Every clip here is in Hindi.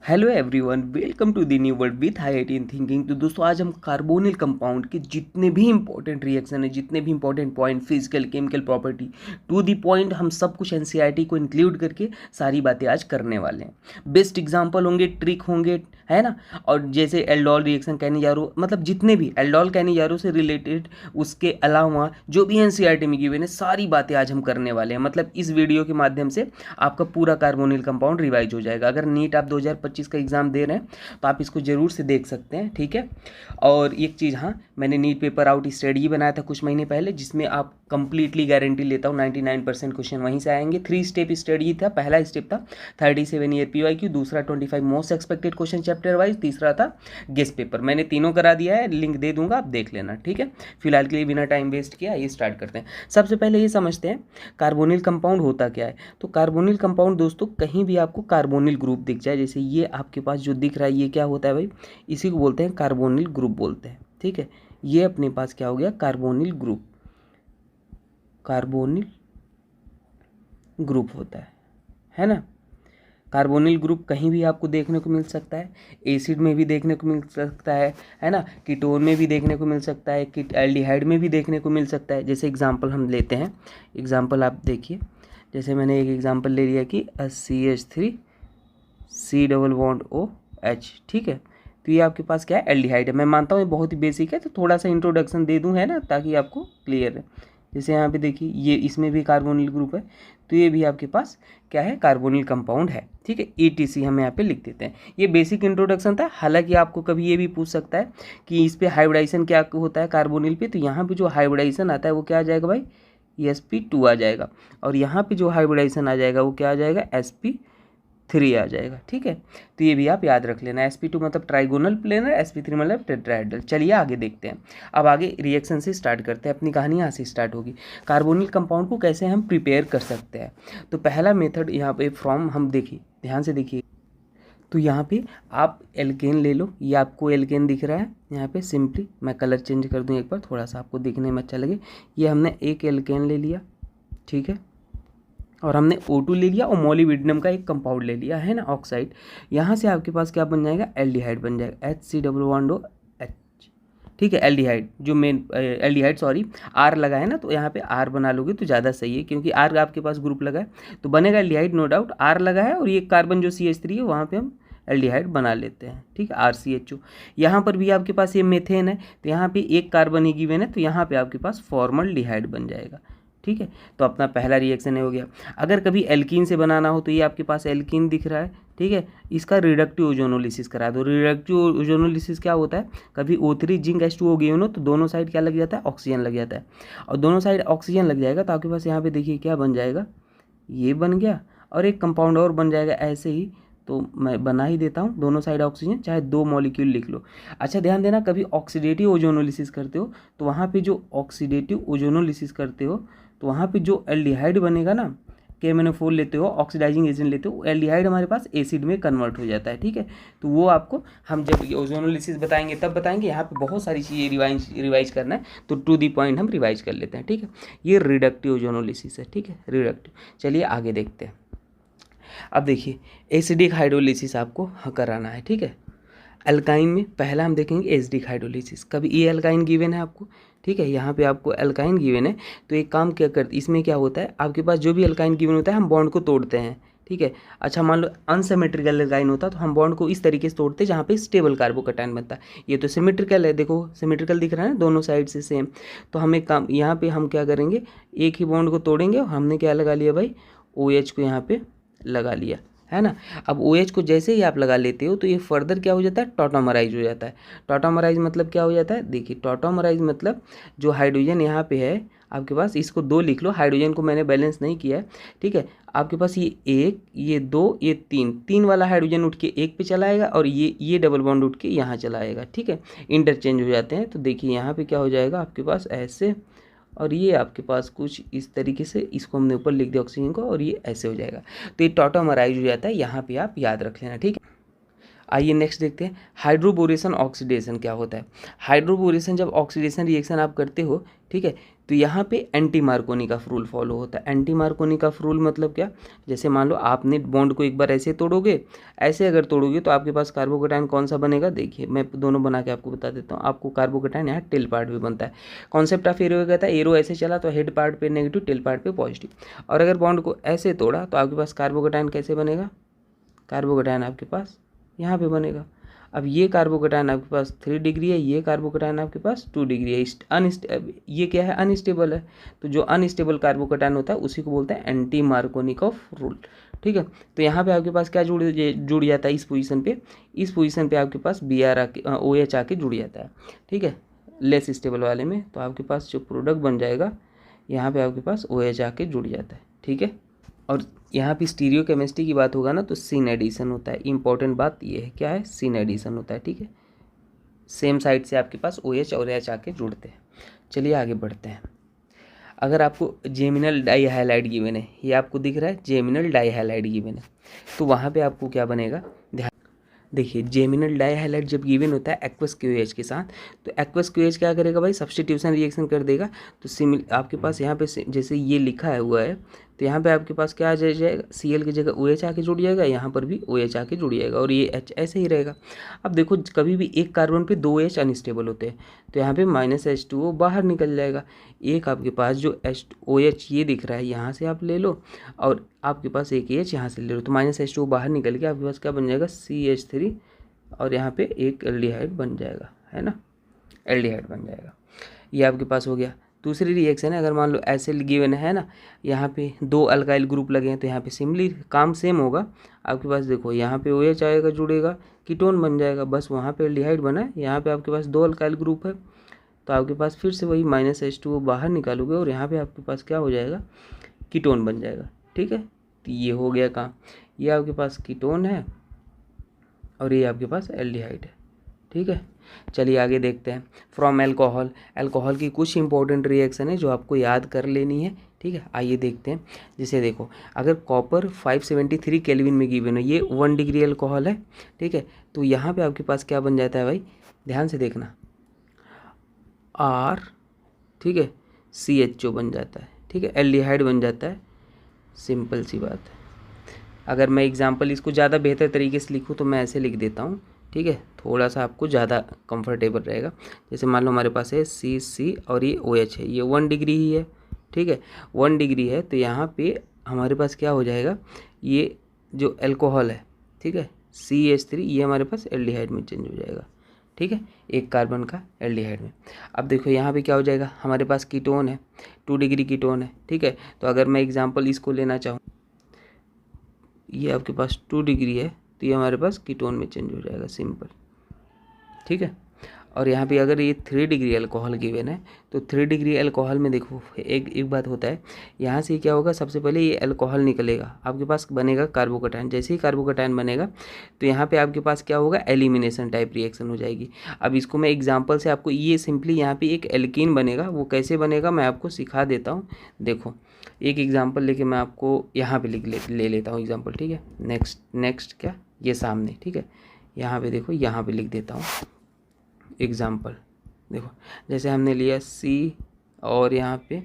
Hello everyone, welcome to the new world with IIT in thinking. तो दोस्तों, आज हम कार्बोनिल कंपाउंड के जितने भी इंपॉर्टेंट रिएक्शन है, जितने भी important point, physical chemical property to the point, हम सब कुछ NCERT को इंक्लूड करके सारी बातें आज करने वाले हैं। बेस्ट एग्जांपल होंगे, ट्रिक होंगे, है ना। और जैसे एल्डोल रिएक्शन कैनिजारो, मतलब जितने भी एल्डोल कैनिजारो से रिलेटेड, उसके अलावा जो भी NCERT में गिवन है, सारी बातें आज हम करने वाले हैं। मतलब इस वीडियो के माध्यम से आपका पूरा कार्बोनिल कंपाउंड रिवाइज हो जाएगा। अगर नीट आप 2025 का एग्ज़ाम दे रहे हैं तो आप इसको ज़रूर से देख सकते हैं, ठीक है। और एक चीज़, हाँ, मैंने नीट पेपर आउट स्टडी बनाया था कुछ महीने पहले, जिसमें आप कंप्लीटली गारंटी लेता हूँ 99% क्वेश्चन वहीं से आएंगे। 3 स्टेप स्टडी था। पहला स्टेप था 37 ईयर PYQ, दूसरा 25 most expected question chapter wise, तीसरा था गेस्ट पेपर। मैंने तीनों करा दिया है, लिंक दे दूंगा, आप देख लेना, ठीक है। फिलहाल के लिए बिना टाइम वेस्ट किया ये स्टार्ट करते हैं। सबसे पहले ये समझते हैं कार्बोनिल कंपाउंड होता क्या है। तो कार्बोनिल कंपाउंड दोस्तों, कहीं भी आपको कार्बोनिल ग्रुप दिख जाए, जैसे ये आपके पास जो दिख रहा है, ये क्या होता है भाई, इसी को बोलते हैं कार्बोनिल ग्रुप बोलते हैं, ठीक है। ये अपने पास क्या हो गया, कार्बोनिल ग्रुप, कार्बोनिल ग्रुप होता है ना। कार्बोनिल ग्रुप कहीं भी आपको देखने को मिल सकता है, एसिड में भी देखने को मिल सकता है ना, कीटोन में भी देखने को मिल सकता है, एल्डिहाइड में भी देखने को मिल सकता है। जैसे एग्जांपल हम लेते हैं, एग्जांपल आप देखिए, जैसे मैंने एक एग्जांपल ले लिया कि CH3 C double bond OH, ठीक है। तो ये आपके पास क्या है, एल्डिहाइड है। मैं मानता हूँ ये बहुत ही बेसिक है, तो थोड़ा सा इंट्रोडक्शन दे दूँ, है ना, ताकि आपको क्लियर है। जैसे यहाँ पे देखिए, ये इसमें भी कार्बोनिल ग्रुप है, तो ये भी आपके पास क्या है, कार्बोनिल कंपाउंड है, ठीक है। ETC हम यहाँ पे लिख देते हैं। ये बेसिक इंट्रोडक्शन था। हालांकि आपको कभी ये भी पूछ सकता है कि इस पे हाइब्रिडाइजेशन क्या होता है कार्बोनिल पे, तो यहाँ पे जो हाइब्रिडाइजेशन आता है वो क्या आ जाएगा भाई, sp2 आ जाएगा। और यहाँ पे जो हाइब्रिडाइजेशन आ जाएगा वो क्या आ जाएगा, sp3 आ जाएगा, ठीक है। तो ये भी आप याद रख लेना। sp2 मतलब ट्राइगोनल प्लेनर, sp3 मतलब टेट्राहेड्रल। चलिए आगे देखते हैं। अब आगे रिएक्शन से स्टार्ट करते हैं, अपनी कहानी यहाँ से स्टार्ट होगी। कार्बोनिल कंपाउंड को कैसे हम प्रिपेयर कर सकते हैं, तो पहला मेथड यहाँ पे फ्रॉम, हम देखिए, ध्यान से देखिए। तो यहाँ पे आप एल्केन ले लो, ये आपको एल्केन दिख रहा है यहाँ पे। सिंपली मैं कलर चेंज कर दूँ एक बार, थोड़ा सा आपको दिखने में अच्छा लगे। ये हमने एक एल्केन ले लिया, ठीक है, और हमने O2 ले लिया और मोलिब्डेनम का एक कंपाउंड ले लिया, है ना, ऑक्साइड। यहाँ से आपके पास क्या बन जाएगा, एल्डिहाइड बन जाएगा, HC डबल बॉन्ड OH, ठीक है। एल्डिहाइड जो मेन एल्डिहाइड, सॉरी, R लगा है ना, तो यहाँ पे R बना लोगे तो ज़्यादा सही है, क्योंकि R आपके पास ग्रुप लगा है तो बनेगा एल्डिहाइड, नो डाउट। R लगा है और ये कार्बन जो CH3 है वहाँ पे हम एल्डिहाइड बना लेते हैं, ठीक है, RCHO। यहाँ पर भी आपके पास ये मेथेन है, तो यहाँ पे एक कार्बन ही गिवन है, तो यहाँ पे आपके पास फॉर्मल्डिहाइड बन जाएगा, ठीक है। तो अपना पहला रिएक्शन हो गया। अगर कभी एल्कीन से बनाना हो तो ये आपके पास एल्कीन दिख रहा है, ठीक है। इसका रिडक्टिव ओजोनोलिसिस करा दो। रिडक्टिव ओजोनोलिसिस क्या होता है, कभी O3 जिंक H2O गई हो ना, तो दोनों साइड क्या लग जाता है, ऑक्सीजन लग जाता है। और दोनों साइड ऑक्सीजन लग जाएगा तो आपके पास यहाँ पे देखिए क्या बन जाएगा, ये बन गया, और एक कंपाउंड और बन जाएगा ऐसे ही। तो मैं बना ही देता हूँ, दोनों साइड ऑक्सीजन, चाहे 2 मॉलिक्यूल लिख लो। अच्छा ध्यान देना, कभी ऑक्सीडेटिव ओजोनोलिसिस करते हो तो वहाँ पे जो ऑक्सीडेटिव ओजोनोलिसिस करते हो तो वहाँ पे जो एल्डिहाइड बनेगा ना, KMnO4 लेते हो, ऑक्सीडाइजिंग एजेंट लेते हो, एल्डिहाइड हमारे पास एसिड में कन्वर्ट हो जाता है, ठीक है। तो वो आपको हम जब ओजोनोलिसिस बताएंगे तब बताएंगे। यहाँ पे बहुत सारी चीज़ें रिवाइज करना है, तो टू दी पॉइंट हम रिवाइज कर लेते हैं, ठीक है। ये रिडक्टिव ओजोनोलिसिस है, ठीक है, रिडक्टिव। चलिए आगे देखते हैं। अब देखिए, एसिडिक हाइड्रोलिसिस आपको कराना है, ठीक है। अल्काइन में पहला हम देखेंगे एसिडिक हाइड्रोलिसिस। कभी ये अल्काइन गिवन है आपको, ठीक है, यहाँ पे आपको अल्काइन गिवन है, तो एक काम क्या करते, इसमें क्या होता है, आपके पास जो भी अल्काइन गिवन होता है हम बॉन्ड को तोड़ते हैं, ठीक है। अच्छा मान लो अनसिमेट्रिकल अल्काइन होता तो हम बॉन्ड को इस तरीके से तोड़ते जहाँ पे स्टेबल कार्बोकैटायन बनता है। ये तो सिमेट्रिकल है, देखो सिमेट्रिकल दिख रहा है ना, दोनों साइड से सेम। तो हम एक काम, यहाँ पे हम क्या करेंगे, एक ही बॉन्ड को तोड़ेंगे और हमने क्या लगा लिया भाई, OH को यहाँ पे लगा लिया, है ना। अब OH को जैसे ही आप लगा लेते हो तो ये फर्दर क्या हो जाता है, टॉटोमराइज हो जाता है। टॉटोमराइज मतलब क्या हो जाता है, देखिए, टॉटोमराइज मतलब जो हाइड्रोजन यहाँ पे है आपके पास, इसको 2 लिख लो, हाइड्रोजन को मैंने बैलेंस नहीं किया है, ठीक है। आपके पास ये 1, ये 2, ये 3 वाला हाइड्रोजन उठ के 1 पे चला आएगा, और ये डबल बॉन्ड उठ के यहाँ चला आएगा, ठीक है। इंटरचेंज हो जाते हैं। तो देखिए यहाँ पे क्या हो जाएगा आपके पास ऐसे, और ये आपके पास कुछ इस तरीके से, इसको हमने ऊपर लिख दिया ऑक्सीजन को, और ये ऐसे हो जाएगा। तो ये टॉटोमराइज हो जाता है, यहाँ पे आप याद रख लेना, ठीक है। आइए नेक्स्ट देखते हैं हाइड्रोबोरेशन ऑक्सीडेशन क्या होता है। हाइड्रोबोरेशन जब ऑक्सीडेशन रिएक्शन आप करते हो, ठीक है, तो यहाँ पे एंटी मार्कोनी का रूल फॉलो होता है। एंटी मार्कोनी का रूल मतलब क्या, जैसे मान लो आपने बॉन्ड को एक बार ऐसे तोड़ोगे, ऐसे अगर तोड़ोगे तो आपके पास कार्बोकेटायन कौन सा बनेगा, देखिए मैं दोनों बना के आपको बता देता हूँ। आपको कार्बोकेटायन यहाँ टेल पार्ट भी बनता है। कॉन्सेप्ट ऑफ एरो का था, एरो ऐसे चला तो हेड पार्ट पे नेगेटिव, टेल पार्ट पे पॉजिटिव, और अगर बॉन्ड को ऐसे तोड़ा तो आपके पास कार्बोकेटायन कैसे बनेगा, कार्बोकेटायन आपके पास यहाँ पे बनेगा। अब ये कार्बोकेटायन आपके पास 3 डिग्री है, ये कार्बोकेटायन आपके पास 2 डिग्री है। ये क्या है, अनस्टेबल है। तो जो अनस्टेबल कार्बोकेटायन होता है उसी को बोलते हैं एंटी मार्कोनिकॉफ रूल, ठीक है। तो यहाँ पे आपके पास क्या जुड़ जाता है, इस पोजीशन पे आपके पास Br आके OH आके जुड़ जाता है, ठीक है, लेस स्टेबल वाले में। तो आपके पास जो प्रोडक्ट बन जाएगा, यहाँ पे आपके पास OH आके जुड़ जाता है, ठीक है। और यहाँ पे स्टीरियो केमिस्ट्री की बात होगा ना तो सिन एडिशन होता है। इंपॉर्टेंट बात ये है, क्या है, सिन एडिशन होता है, ठीक है। सेम साइड से आपके पास OH और H आके जुड़ते हैं। चलिए आगे बढ़ते हैं। अगर आपको जेमिनल डाई हाइलाइट गिवन है, ये आपको दिख रहा है जेमिनल डाई हाइलाइट गिवन है, तो वहाँ पे आपको क्या बनेगा, देखिए जेमिनल डाई हाइलाइट जब गिवन होता है एक्वस क्यूएच के साथ, तो एक्वस क्यूएच क्या करेगा भाई, सब्स्टिट्यूशन रिएक्शन कर देगा। तो आपके पास यहाँ पे जैसे ये लिखा हुआ है, तो यहाँ पे आपके पास क्या आ जाएगा, Cl की जगह OH आके जुड़ जाएगा, यहाँ पर भी OH आके जुड़ जाएगा, और ये H ऐसे ही रहेगा। अब देखो कभी भी एक कार्बन पे 2 H अनस्टेबल होते हैं, तो यहाँ पे -H2O बाहर निकल जाएगा। एक आपके पास जो OH ये दिख रहा है, यहाँ से आप ले लो, और आपके पास एक H यहाँ से ले लो, तो -H2O बाहर निकल के आपके पास क्या बन जाएगा, CH3, और यहाँ पे एक एल्डिहाइड बन जाएगा, है ना, एल्डिहाइड बन जाएगा। ये आपके पास हो गया। दूसरी रिएक्शन है, अगर मान लो ऐसे गिवन है ना, यहाँ पे 2 अल्काइल ग्रुप लगे हैं, तो यहाँ पे सिमिलर काम सेम होगा। आपके पास देखो यहाँ पे OH आएगा, जुड़ेगा, कीटोन बन जाएगा, बस वहाँ पे एल्डिहाइड बना है। यहाँ पे आपके पास 2 अल्काइल ग्रुप है, तो आपके पास फिर से वही -H2O बाहर निकालोगे, और यहाँ पे आपके पास क्या हो जाएगा, कीटोन बन जाएगा, ठीक है। तो ये हो गया काम, ये आपके पास कीटोन है और ये आपके पास एल्डिहाइड है, ठीक है। चलिए आगे देखते हैं। फ्रॉम एल्कोहल, एल्कोहल की कुछ इंपॉर्टेंट रिएक्शन है जो आपको याद कर लेनी है, ठीक है। आइए देखते हैं। जैसे देखो, अगर कॉपर 573 केल्विन में गिवन है, ये 1 डिग्री एल्कोहल है, ठीक है, तो यहाँ पे आपके पास क्या बन जाता है भाई, ध्यान से देखना, R, ठीक है, CHO बन जाता है, ठीक है, एल्डिहाइड बन जाता है। सिंपल सी बात है। अगर मैं एग्जाम्पल इसको ज़्यादा बेहतर तरीके से लिखूँ तो मैं ऐसे लिख देता हूँ, ठीक है, थोड़ा सा आपको ज़्यादा कंफर्टेबल रहेगा। जैसे मान लो हमारे पास है CC और ये OH है, ये 1 डिग्री ही है, ठीक है, 1 डिग्री है, तो यहाँ पे हमारे पास क्या हो जाएगा, ये जो एल्कोहल है, ठीक है, CH3, ये हमारे पास एल्डिहाइड में चेंज हो जाएगा, ठीक है, एक कार्बन का एल्डिहाइड में। अब देखो यहाँ पे क्या हो जाएगा, हमारे पास कीटोन है, 2 डिग्री कीटोन है, ठीक है। तो अगर मैं एग्जाम्पल इसको लेना चाहूँ, ये आपके पास 2 डिग्री है, तो ये हमारे पास कीटोन में चेंज हो जाएगा, सिंपल, ठीक है। और यहाँ पे अगर ये 3 डिग्री अल्कोहल गिवन है, तो 3 डिग्री अल्कोहल में देखो एक बात होता है, यहाँ से क्या होगा, सबसे पहले ये अल्कोहल निकलेगा, आपके पास बनेगा कार्बोकेटायन। जैसे ही कार्बोकेटायन बनेगा तो यहाँ पे आपके पास क्या होगा, एलिमिनेशन टाइप रिएक्शन हो जाएगी। अब इसको मैं एग्जाम्पल से आपको, ये सिंपली यहाँ पे एक एल्कीन बनेगा, वो कैसे बनेगा मैं आपको सिखा देता हूँ। देखो एक एग्जाम्पल लेके मैं आपको यहाँ पे ले लेता हूँ एग्जाम्पल, ठीक है। नेक्स्ट क्या, ये सामने, ठीक है, यहाँ पे देखो, यहाँ पे लिख देता हूँ एग्जाम्पल। देखो जैसे हमने लिया C और यहाँ पे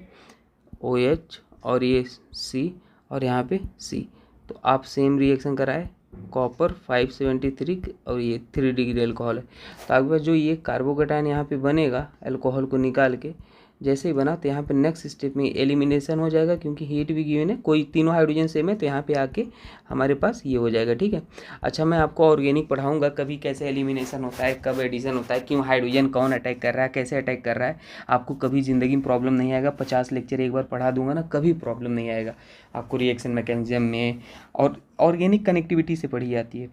OH और ये C और यहाँ पे C, तो आप सेम रिएक्शन कराए, कॉपर 573 और ये 3 डिग्री अल्कोहल है, तो आपके पास जो ये कार्बोकेटायन यहाँ पे बनेगा अल्कोहल को निकाल के, जैसे ही बना तो यहाँ पे नेक्स्ट स्टेप में एलिमिनेशन हो जाएगा, क्योंकि हीट भी गिवन है, कोई तीनों हाइड्रोजन सेम है, तो यहाँ पे आके हमारे पास ये हो जाएगा, ठीक है। अच्छा, मैं आपको ऑर्गेनिक पढ़ाऊंगा कभी कैसे एलिमिनेशन होता है, कब एडिशन होता है, क्यों हाइड्रोजन कौन अटैक कर रहा है, कैसे अटैक कर रहा है, आपको कभी ज़िंदगी में प्रॉब्लम नहीं आएगा। 50 लेक्चर एक बार पढ़ा दूंगा ना, कभी प्रॉब्लम नहीं आएगा आपको रिएक्शन मैकेनिज्म में। और ऑर्गेनिक कनेक्टिविटी से पढ़ी जाती है।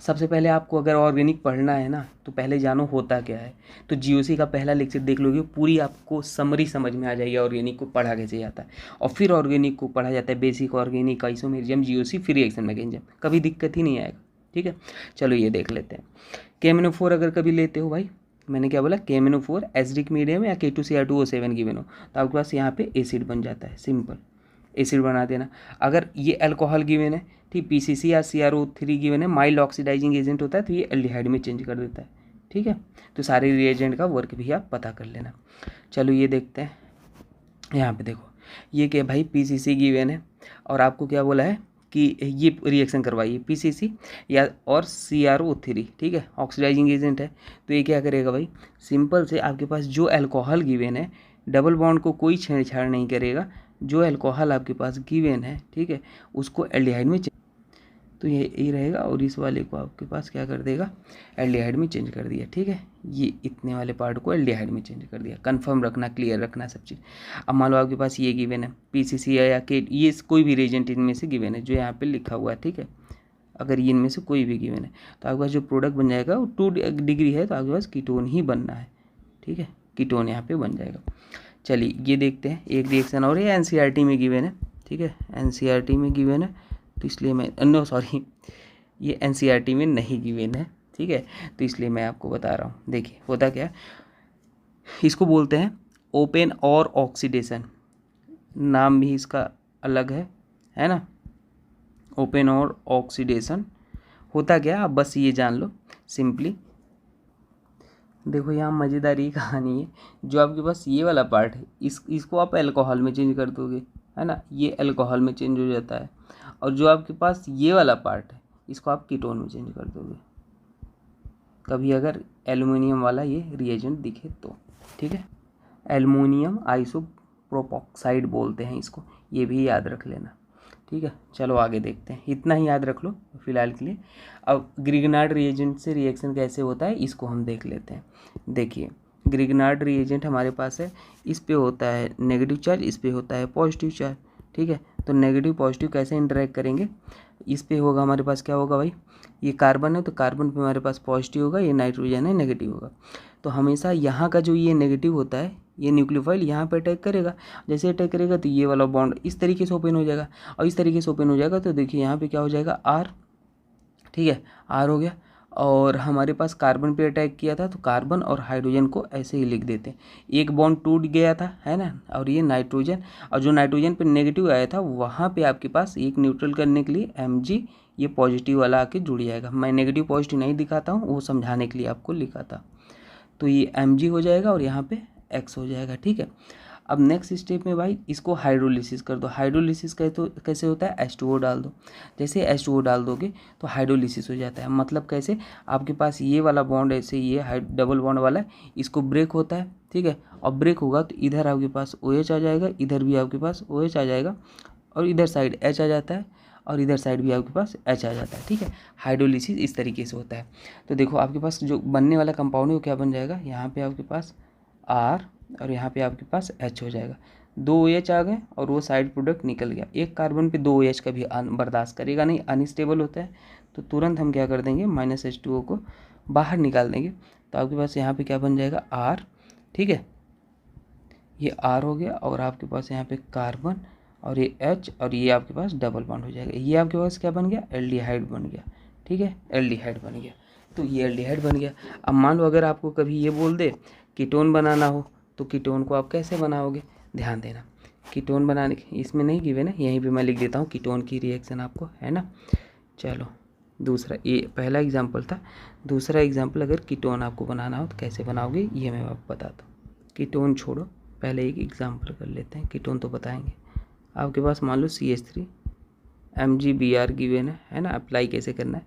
सबसे पहले आपको अगर ऑर्गेनिक पढ़ना है ना, तो पहले जानो होता क्या है। तो जीओसी का पहला लेक्चर देख लोगे, पूरी आपको समरी समझ में आ जाएगी ऑर्गेनिक को पढ़ा कैसे जाता है। और फिर ऑर्गेनिक को पढ़ा जाता है बेसिक ऑर्गेनिक, आइसोमेरिज्म, जीओसी, फिर रिएक्शन मैकेनिज्म, कभी दिक्कत ही नहीं आएगा, ठीक है। चलो ये देख लेते हैं। KMnO4 अगर कभी लेते हो भाई, मैंने क्या बोला, KMnO4 एसिडिक मीडियम या K2Cr2O7 गिवन हो, तो आपके पास यहाँ पे एसिड बन जाता है, सिंपल एसिड बना देना। अगर ये अल्कोहल गिवन है, ठीक, पीसीसी या CrO3 गिवन है, माइल्ड ऑक्सीडाइजिंग एजेंट होता है, तो ये एल्डिहाइड में चेंज कर देता है। ठीक है, तो सारे रिएजेंट का वर्क भी आप पता कर लेना। चलो ये देखते हैं, यहाँ पे देखो ये क्या भाई, पीसीसी गिवन है और आपको क्या बोला है कि ये रिएक्शन करवाइए पीसीसी या और CrO3, ठीक है, ऑक्सीडाइजिंग एजेंट है। तो ये क्या करेगा भाई, सिंपल से आपके पास जो अल्कोहल गिवन है, डबल बॉन्ड को कोई छेड़छाड़ नहीं करेगा, जो अल्कोहल आपके पास गिवन है, ठीक है, उसको एल्डिहाइड में, तो ये रहेगा और इस वाले को आपके पास क्या कर देगा, एल्डिहाइड में चेंज कर दिया। ठीक है, ये इतने वाले पार्ट को एल्डिहाइड में चेंज कर दिया। कंफर्म रखना, क्लियर रखना सब चीज़। अब मान लो आपके पास ये गिवन है पीसीसी या के, ये कोई भी रेजेंट इनमें से गिवन है जो यहाँ पे लिखा हुआ है। ठीक है, अगर ये इनमें से कोई भी गिवन है तो आपके पास जो प्रोडक्ट बन जाएगा वो 2 डिग्री है, तो आपके पास कीटोन ही बनना है। ठीक है, कीटोन यहाँ पे बन जाएगा। चलिए ये देखते हैं एक रिएक्शन और, ये एनसीईआरटी में गिवन है। ठीक है, एनसीईआरटी में गिवन है, तो इसलिए मैं नो सॉरी, ये एनसीईआरटी में नहीं गिवन है। ठीक है, तो इसलिए मैं आपको बता रहा हूँ। देखिए होता क्या है, इसको बोलते हैं ओपन और ऑक्सीडेशन, नाम भी इसका अलग है ना, ओपन और ऑक्सीडेशन। होता क्या, आप बस ये जान लो सिंपली। देखो यहाँ मज़ेदार ये कहानी है, जो आपके पास ये वाला पार्ट है इसको आप अल्कोहल में चेंज कर दोगे, है ना, ये अल्कोहल में चेंज हो जाता है। और जो आपके पास ये वाला पार्ट है इसको आप कीटोन में चेंज कर दोगे, कभी अगर एल्युमिनियम वाला ये रिएजेंट दिखे तो। ठीक है, एल्युमिनियम आइसोप्रोपॉक्साइड बोलते हैं इसको, ये भी याद रख लेना। ठीक है, चलो आगे देखते हैं, इतना ही याद रख लो फिलहाल के लिए। अब ग्रिग्नार्ड रिएजेंट से रिएक्शन कैसे होता है इसको हम देख लेते हैं। देखिए ग्रिग्नार्ड रिएजेंट हमारे पास है, इस पे होता है नेगेटिव चार्ज, इस पे होता है पॉजिटिव चार्ज। ठीक है, तो नेगेटिव पॉजिटिव कैसे इंटरेक्ट करेंगे, इस पे होगा हमारे पास क्या होगा भाई, ये कार्बन है तो कार्बन पे हमारे पास पॉजिटिव होगा, ये नाइट्रोजन है नेगेटिव होगा। तो हमेशा यहाँ का जो ये नेगेटिव होता है, ये न्यूक्लियोफाइल यहाँ पे अटैक करेगा, जैसे अटैक करेगा तो ये वाला बॉन्ड इस तरीके से ओपन हो जाएगा, और इस तरीके से ओपन हो जाएगा तो देखिए यहाँ पे क्या हो जाएगा, R। ठीक है, R हो गया, और हमारे पास कार्बन पे अटैक किया था तो कार्बन और हाइड्रोजन को ऐसे ही लिख देते हैं, एक बॉन्ड टूट गया था, है ना, और ये नाइट्रोजन, और जो नाइट्रोजन पे नेगेटिव आया था वहाँ पे आपके पास एक न्यूट्रल करने के लिए Mg, ये पॉजिटिव वाला आके जुड़ जाएगा। मैं नेगेटिव पॉजिटिव नहीं दिखाता हूँ, वो समझाने के लिए आपको लिखा था। तो ये Mg हो जाएगा और यहाँ पे X हो जाएगा। ठीक है, अब नेक्स्ट स्टेप में भाई इसको हाइड्रोलिसिस कर दो। हाइड्रोलिसिस कैसे होता है, H2O डाल दो, जैसे H2O डाल दोगे तो हाइड्रोलिसिस हो जाता है। मतलब कैसे, आपके पास ये वाला बॉन्ड ऐसे ये डबल बॉन्ड वाला है, इसको ब्रेक होता है। ठीक है, और ब्रेक होगा तो इधर आपके पास OH आ जाएगा, इधर भी आपके पास OH आ जाएगा, और इधर साइड H आ जाता है, और इधर साइड भी आपके पास H आ जाता है। ठीक है, हाइड्रोलिसिस इस तरीके से होता है। तो देखो आपके पास जो बनने वाला कंपाउंड है वो क्या बन जाएगा, यहाँ पे आपके पास R और यहाँ पे आपके पास H हो जाएगा, 2 OH आ गए और वो साइड प्रोडक्ट निकल गया। एक कार्बन पे 2 OH का भी बर्दाश्त करेगा नहीं, अनस्टेबल होता है, तो तुरंत हम क्या कर देंगे, -H2O को बाहर निकाल देंगे। तो आपके पास यहाँ पे क्या बन जाएगा, R। ठीक है, ये R हो गया, और आपके पास यहाँ पे कार्बन और ये H, और ये आपके पास डबल बॉन्ड हो जाएगा। ये आपके पास क्या बन गया, एल्डिहाइड बन गया। ठीक है, एल्डिहाइड बन गया, तो ये एल्डिहाइड बन गया। अब मान लो अगर आपको कभी ये बोल दे कीटोन बनाना हो, तो कीटोन को आप कैसे बनाओगे, ध्यान देना। कीटोन बनाने की इसमें नहीं गिवन है, यहीं पे मैं लिख देता हूँ कीटोन की रिएक्शन आपको, है ना। चलो दूसरा, ये पहला एग्जाम्पल था, दूसरा एग्जाम्पल अगर कीटोन आपको बनाना हो तो कैसे बनाओगे ये मैं आपको बताता हूँ। कीटोन छोड़ो, पहले एक एग्जाम्पल कर लेते हैं, कीटोन तो बताएंगे। आपके पास मान लो CH3 MgBr गिवन है ना, अप्लाई कैसे करना है,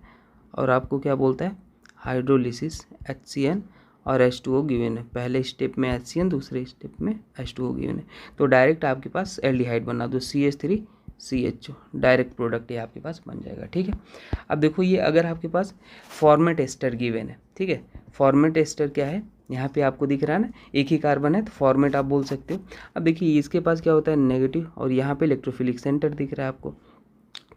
और आपको क्या बोलता है, हाइड्रोलिसिस HCN और H2O गिवन है। पहले स्टेप में HCN, दूसरे स्टेप में H2O गिवन है, तो डायरेक्ट आपके पास एल्डिहाइड बना दो, CH3 CHO, डायरेक्ट प्रोडक्ट ये आपके पास बन जाएगा। ठीक है, अब देखो ये अगर आपके पास फॉर्मेट एस्टर गिवन है, ठीक है, फॉर्मेट एस्टर क्या है, यहाँ पे आपको दिख रहा है ना, एक ही कार्बन है तो फॉर्मेट आप बोल सकते हो। अब देखिए इसके पास क्या होता है, नेगेटिव, और यहाँ पे इलेक्ट्रोफिलिक सेंटर दिख रहा है आपको,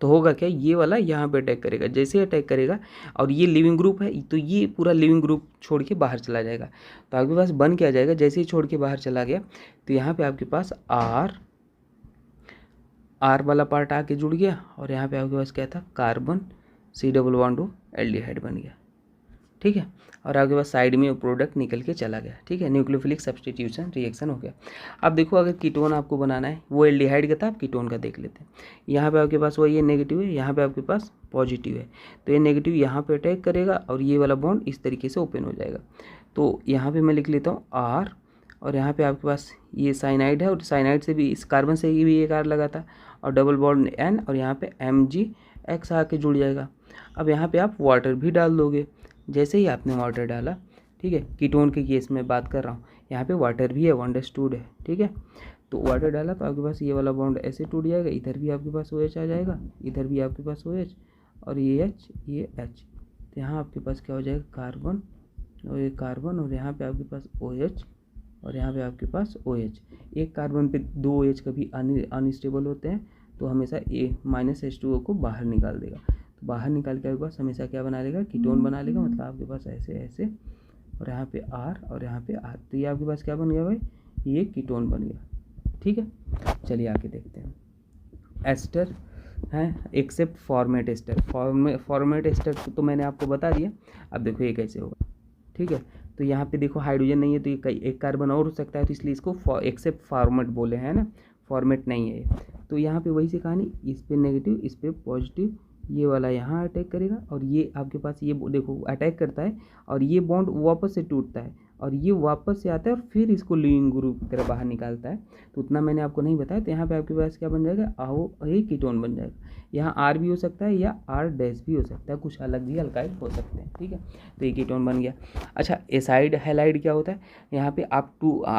तो होगा क्या, ये वाला यहाँ पे अटैक करेगा, जैसे अटैक करेगा, और ये लिविंग ग्रुप है तो ये पूरा लिविंग ग्रुप छोड़ के बाहर चला जाएगा। तो आपके पास बन क्या जाएगा, जैसे ही छोड़ के बाहर चला गया तो यहाँ पे आपके पास R वाला पार्ट आके जुड़ गया, और यहाँ पे आपके पास क्या था, carbon C double bond O aldehyde बन गया। ठीक है, और आपके पास साइड में प्रोडक्ट निकल के चला गया, ठीक है, न्यूक्लियोफिलिक सब्स्टिट्यूशन रिएक्शन हो गया। अब देखो अगर कीटोन आपको बनाना है, वो एल्डिहाइड का था, आप कीटोन का देख लेते हैं। यहाँ पे आपके पास वही है नेगेटिव है, यहाँ पे आपके पास पॉजिटिव है, तो ये नेगेटिव यहाँ पे अटैक करेगा और ये वाला बॉन्ड इस तरीके से ओपन हो जाएगा। तो यहाँ पे मैं लिख लेता हूँ R, और यहाँ पे आपके पास ये साइनाइड है, और साइनाइड से भी इस कार्बन से भी एक R लगा था, और डबल बॉन्ड N, और यहाँ पे MgX आके जुड़ जाएगा। अब यहाँ पे आप वाटर भी डाल दोगे। जैसे ही आपने वाटर डाला, ठीक है, कीटोन के केस में बात कर रहा हूँ, यहाँ पे वाटर भी है, अंडरस्टूड है, ठीक है। तो वाटर डाला तो आपके पास ये वाला बॉन्ड ऐसे टूट जाएगा, इधर भी आपके पास OH आ जाएगा, इधर भी आपके पास OH, और ये H, ये H, तो यहाँ आपके पास क्या हो जाएगा, कार्बन, और ये कार्बन, और यहाँ पे आपके पास OH, और यहाँ पे आपके पास OH। एक कार्बन पे 2 OH कभी अनस्टेबल होते हैं, तो हमेशा -H2O को बाहर निकाल देगा। तो बाहर निकाल के आपके पास हमेशा क्या बना लेगा, कीटोन बना लेगा। मतलब आपके पास ऐसे ऐसे, और यहाँ पे R, और यहाँ पे R, तो ये आपके पास क्या बन गया भाई, ये कीटोन बन गया, ठीक है। चलिए आगे देखते हैं। एस्टर है except formate ester, formate ester तो मैंने आपको बता दिया। अब देखो ये कैसे होगा, ठीक है। तो यहाँ पे देखो हाइड्रोजन नहीं है, तो ये एक कार्बन और हो सकता है, तो इसलिए इसको एक्सेप्ट फॉर्मेट बोले हैं ना, फॉर्मेट नहीं है। तो यहाँ पे वही सी कहानी, इस पे नेगेटिव, इस पे पॉजिटिव, ये वाला यहाँ अटैक करेगा, और ये आपके पास ये देखो अटैक करता है, और ये बॉन्ड वापस से टूटता है, और ये वापस से आता है, और फिर इसको लीविंग ग्रुप की तरह बाहर निकालता है। तो उतना मैंने आपको नहीं बताया। तो यहाँ पे आपके पास क्या बन जाएगा, ये कीटोन बन जाएगा। यहाँ R भी हो सकता है, या R डैश भी हो सकता है, कुछ अलग भी अल्काइल हो सकते हैं, ठीक है। तो ये कीटोन बन गया। अच्छा, एसाइड हैलाइड क्या होता है, यहाँ पे आप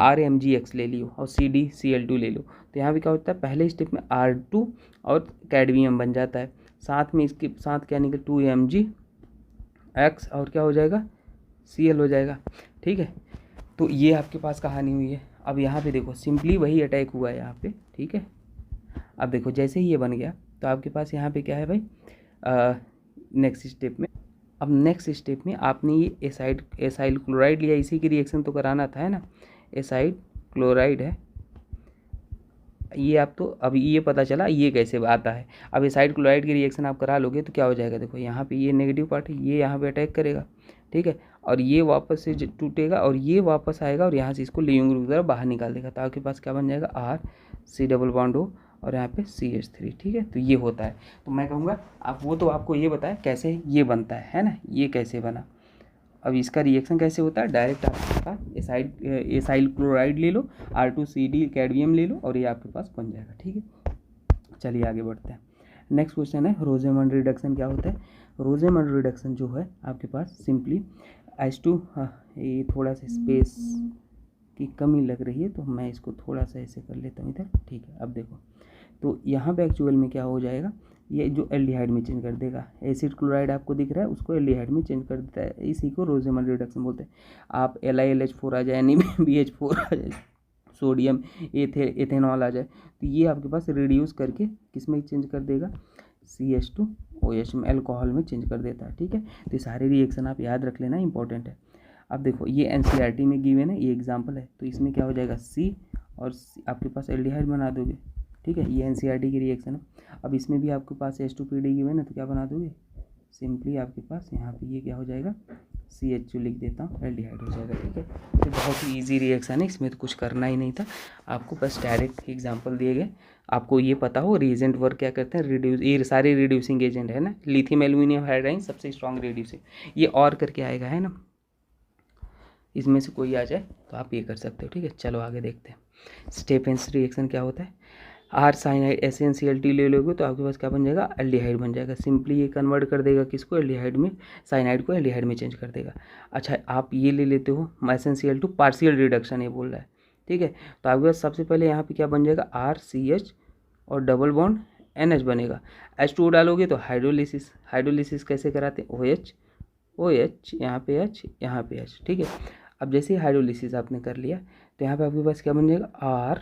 RMgX ले लियो और CdCl2 ले लो। तो यहाँ पे क्या होता है, पहले स्टेप में R2 और कैडमियम बन जाता है, साथ में इसके साथ क्या निकल 2MgX, और क्या हो जाएगा, Cl हो जाएगा, ठीक है। तो ये आपके पास कहानी हुई है। अब यहाँ पे देखो सिंपली वही अटैक हुआ है यहाँ पे, ठीक है। अब देखो जैसे ही ये बन गया, तो आपके पास यहाँ पे क्या है भाई, नेक्स्ट स्टेप में, अब नेक्स्ट स्टेप में आपने ये एसाइल क्लोराइड लिया, इसी की रिएक्शन तो कराना था, है ना। एसाइल क्लोराइड है ये, आप तो अब ये पता चला ये कैसे आता है। अब एसाइड क्लोराइड की रिएक्शन आप करा लोगे तो क्या हो जाएगा, देखो यहाँ पे ये नेगेटिव पार्ट है, ये यहाँ पे अटैक करेगा, ठीक है, और ये वापस से टूटेगा, और ये वापस आएगा, और यहाँ से इसको लीविंग ग्रुप की तरफ बाहर निकाल देगा। तो आपके पास क्या बन जाएगा, RC डबल बॉन्ड O, और यहाँ पे CH3, ठीक है। तो ये होता है। तो मैं कहूँगा आप वो तो आपको ये बताया कैसे ये बनता है ना, ये कैसे बना। अब इसका रिएक्शन कैसे होता है, डायरेक्ट आपके पास एसाइल क्लोराइड ले लो, R2CD कैडमियम ले लो, और ये आपके पास बन जाएगा, ठीक है। चलिए आगे बढ़ते हैं। नेक्स्ट क्वेश्चन है रोजेमंड रिडक्शन क्या होता है। रोजेमंड रिडक्शन जो है आपके पास सिंपली H2, ये थोड़ा सा स्पेस की कमी लग रही है, तो मैं इसको थोड़ा सा ऐसे कर लेता हूँ इधर, ठीक है। अब देखो तो यहाँ पे एक्चुअल में क्या हो जाएगा, ये जो एल्डिहाइड में चेंज कर देगा, एसिड क्लोराइड आपको दिख रहा है उसको एल्डिहाइड में चेंज कर देता है, इसी को रोजेमंड रिडक्शन बोलते हैं। आप LiLH4 आ जाए, NaBH4 आ जाए, सोडियम एथेनॉल आ जाए, तो ये आपके पास रिड्यूस करके किस में चेंज कर देगा, CH2OH में, अल्कोहल में चेंज कर देता है, ठीक है। तो ये सारे रिएक्शन आप याद रख लेना, इंपॉर्टेंट है। अब देखो ये NCERT में गिवन है, ये एग्जाम्पल है, तो इसमें क्या हो जाएगा, C, और आपके पास एल्डिहाइड बना दोगे, ठीक है। ये NCERT की रिएक्शन है। अब इसमें भी आपके पास H2PD गिवन है, तो क्या बना दोगे, सिंपली आपके पास यहाँ पे ये क्या हो जाएगा, CH2 लिख देता हूँ, एल्डिहाइड हो जाएगा, ठीक है। तो बहुत ही ईजी रिएक्शन है, इसमें तो कुछ करना ही नहीं था आपको, बस डायरेक्ट एग्जांपल दिए गए। आपको ये पता हो रिएजेंट वर्क क्या करते हैं, रिड्यूस, ये सारे रिड्यूसिंग एजेंट है ना, लिथियम एल्यूमिनियम हाइड्राइड सबसे स्ट्रॉन्ग रिड्यूसिंग, ये और करके आएगा, है ना। इसमें से कोई आ जाए तो आप ये कर सकते हो, ठीक है। चलो आगे देखते हैं। स्टेफेंस रिएक्शन क्या होता है, R साइनाइड SnCl2 ले लोगे तो आपके पास क्या बन जाएगा, एल्डिहाइड बन जाएगा। सिंपली ये कन्वर्ट कर देगा किसको, एल्डिहाइड में, साइनाइड को एल्डिहाइड में चेंज कर देगा। अच्छा आप ये ले लेते हो SnCl2 पार्शियल रिडक्शन, ये बोल रहा है, ठीक है। तो आपके पास सबसे पहले यहाँ पे क्या बन जाएगा, RCH और डबल बॉन्ड NH बनेगा। H2O डालोगे तो हाइड्रोलिसिस, हाइड्रोलिसिस कैसे कराते हैं, OH यहाँ पे H, यहाँ पे H, ठीक है। अब जैसे ही हाइड्रोलिसिस आपने कर लिया, तो यहाँ पे आपके पास क्या बन जाएगा, R,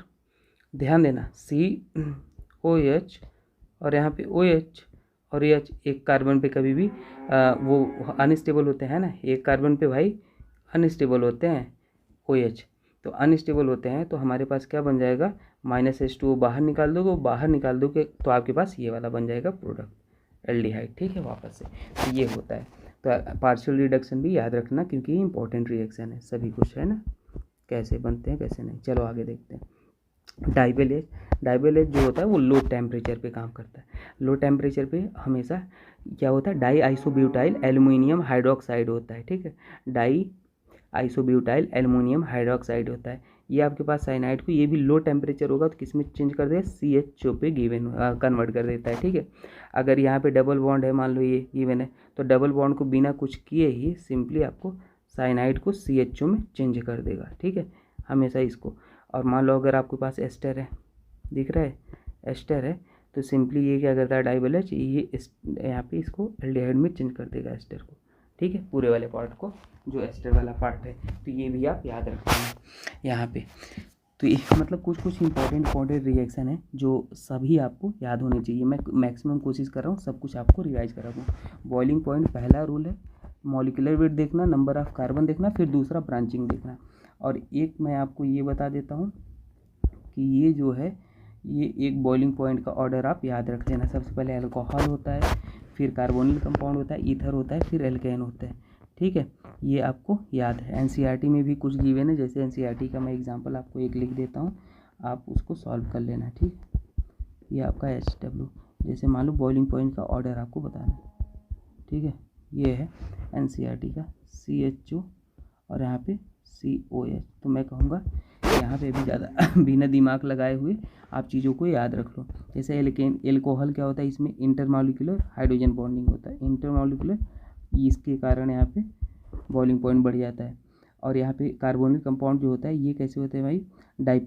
ध्यान देना, COH, और यहाँ पे OH और H, एक कार्बन पे कभी भी वो अनस्टेबल होते हैं ना, एक कार्बन पे भाई अनस्टेबल होते हैं OH, तो अनस्टेबल होते हैं, तो हमारे पास क्या बन जाएगा, -H2O बाहर निकाल दोगे, बाहर निकाल दोगे तो आपके पास ये वाला बन जाएगा प्रोडक्ट, एल्डिहाइड, ठीक है। वापस से तो ये होता है, तो पार्शियल रिडक्शन भी याद रखना क्योंकि ये इंपॉर्टेंट रिएक्शन है सभी कुछ, है ना, कैसे बनते हैं कैसे नहीं। चलो आगे देखते हैं। डाइबेलेज जो होता है वो लो टेम्परेचर पे काम करता है। लो टेम्परेचर पे हमेशा क्या होता है, डाई आइसोब्यूटाइल एल्युमिनियम हाइड्रोक्साइड होता है, ठीक है, डाई आइसोब्यूटाइल एल्युमिनियम हाइड्रोक्साइड होता है। ये आपके पास साइनाइड को, ये भी लो टेम्परेचर होगा तो किस में चेंज कर देगा, CHO पे गिवन कन्वर्ट कर देता है, ठीक है। अगर यहाँ पे डबल बॉन्ड है, मान लो ये गिवन है, तो डबल बॉन्ड को बिना कुछ किए ही सिंपली आपको साइनाइड को CHO में चेंज कर देगा, ठीक है, हमेशा इसको। और मान लो अगर आपके पास एस्टर है, दिख रहा है एस्टर है, तो सिंपली ये क्या करता है डाइबेलेज, ये यहाँ पे इसको एल्डिहाइड में चेंज कर देगा एस्टर को, ठीक है, पूरे वाले पार्ट को जो एस्टर वाला पार्ट है। तो ये भी आप याद रखना यहाँ पे। तो ये मतलब कुछ इंपॉर्टेंट रिएक्शन है जो सभी आपको याद होने चाहिए। मैं मैक्सिमम कोशिश कर रहा हूँ सब कुछ आपको रिवाइज करा दूँ। बॉइलिंग पॉइंट पहला रूल है, मॉलिक्यूलर वेट देखना, नंबर ऑफ कार्बन देखना, फिर दूसरा ब्रांचिंग देखना। और एक मैं आपको ये बता देता हूँ कि ये जो है ये एक बॉइलिंग पॉइंट का ऑर्डर आप याद रख लेना। सबसे पहले अल्कोहल होता है, फिर कार्बोनिल कंपाउंड होता है, ईथर होता है, फिर एल्केन होता है, ठीक है, ये आपको याद है। एनसीईआरटी में भी कुछ गिवन है, जैसे एनसीईआरटी का मैं एग्जांपल आपको एक लिख देता हूँ, आप उसको सॉल्व कर लेना, ठीक है। ये आपका HW, जैसे मान लो बॉइलिंग पॉइंट का ऑर्डर आपको बताना, ठीक है, ये है एनसीईआरटी का CHO और यहाँ पे COH। तो मैं कहूँगा यहाँ पे भी ज़्यादा बिना दिमाग लगाए हुए आप चीज़ों को याद रख लो। जैसे एल्कोहल क्या होता है, इसमें इंटरमॉलिक्यूलर हाइड्रोजन बॉन्डिंग होता है, इंटरमॉलिक्यूलर, इसके कारण यहाँ पे बॉइलिंग पॉइंट बढ़ जाता है। और यहाँ पे कार्बोनिल कंपाउंड जो होता है ये कैसे होते हैं भाई,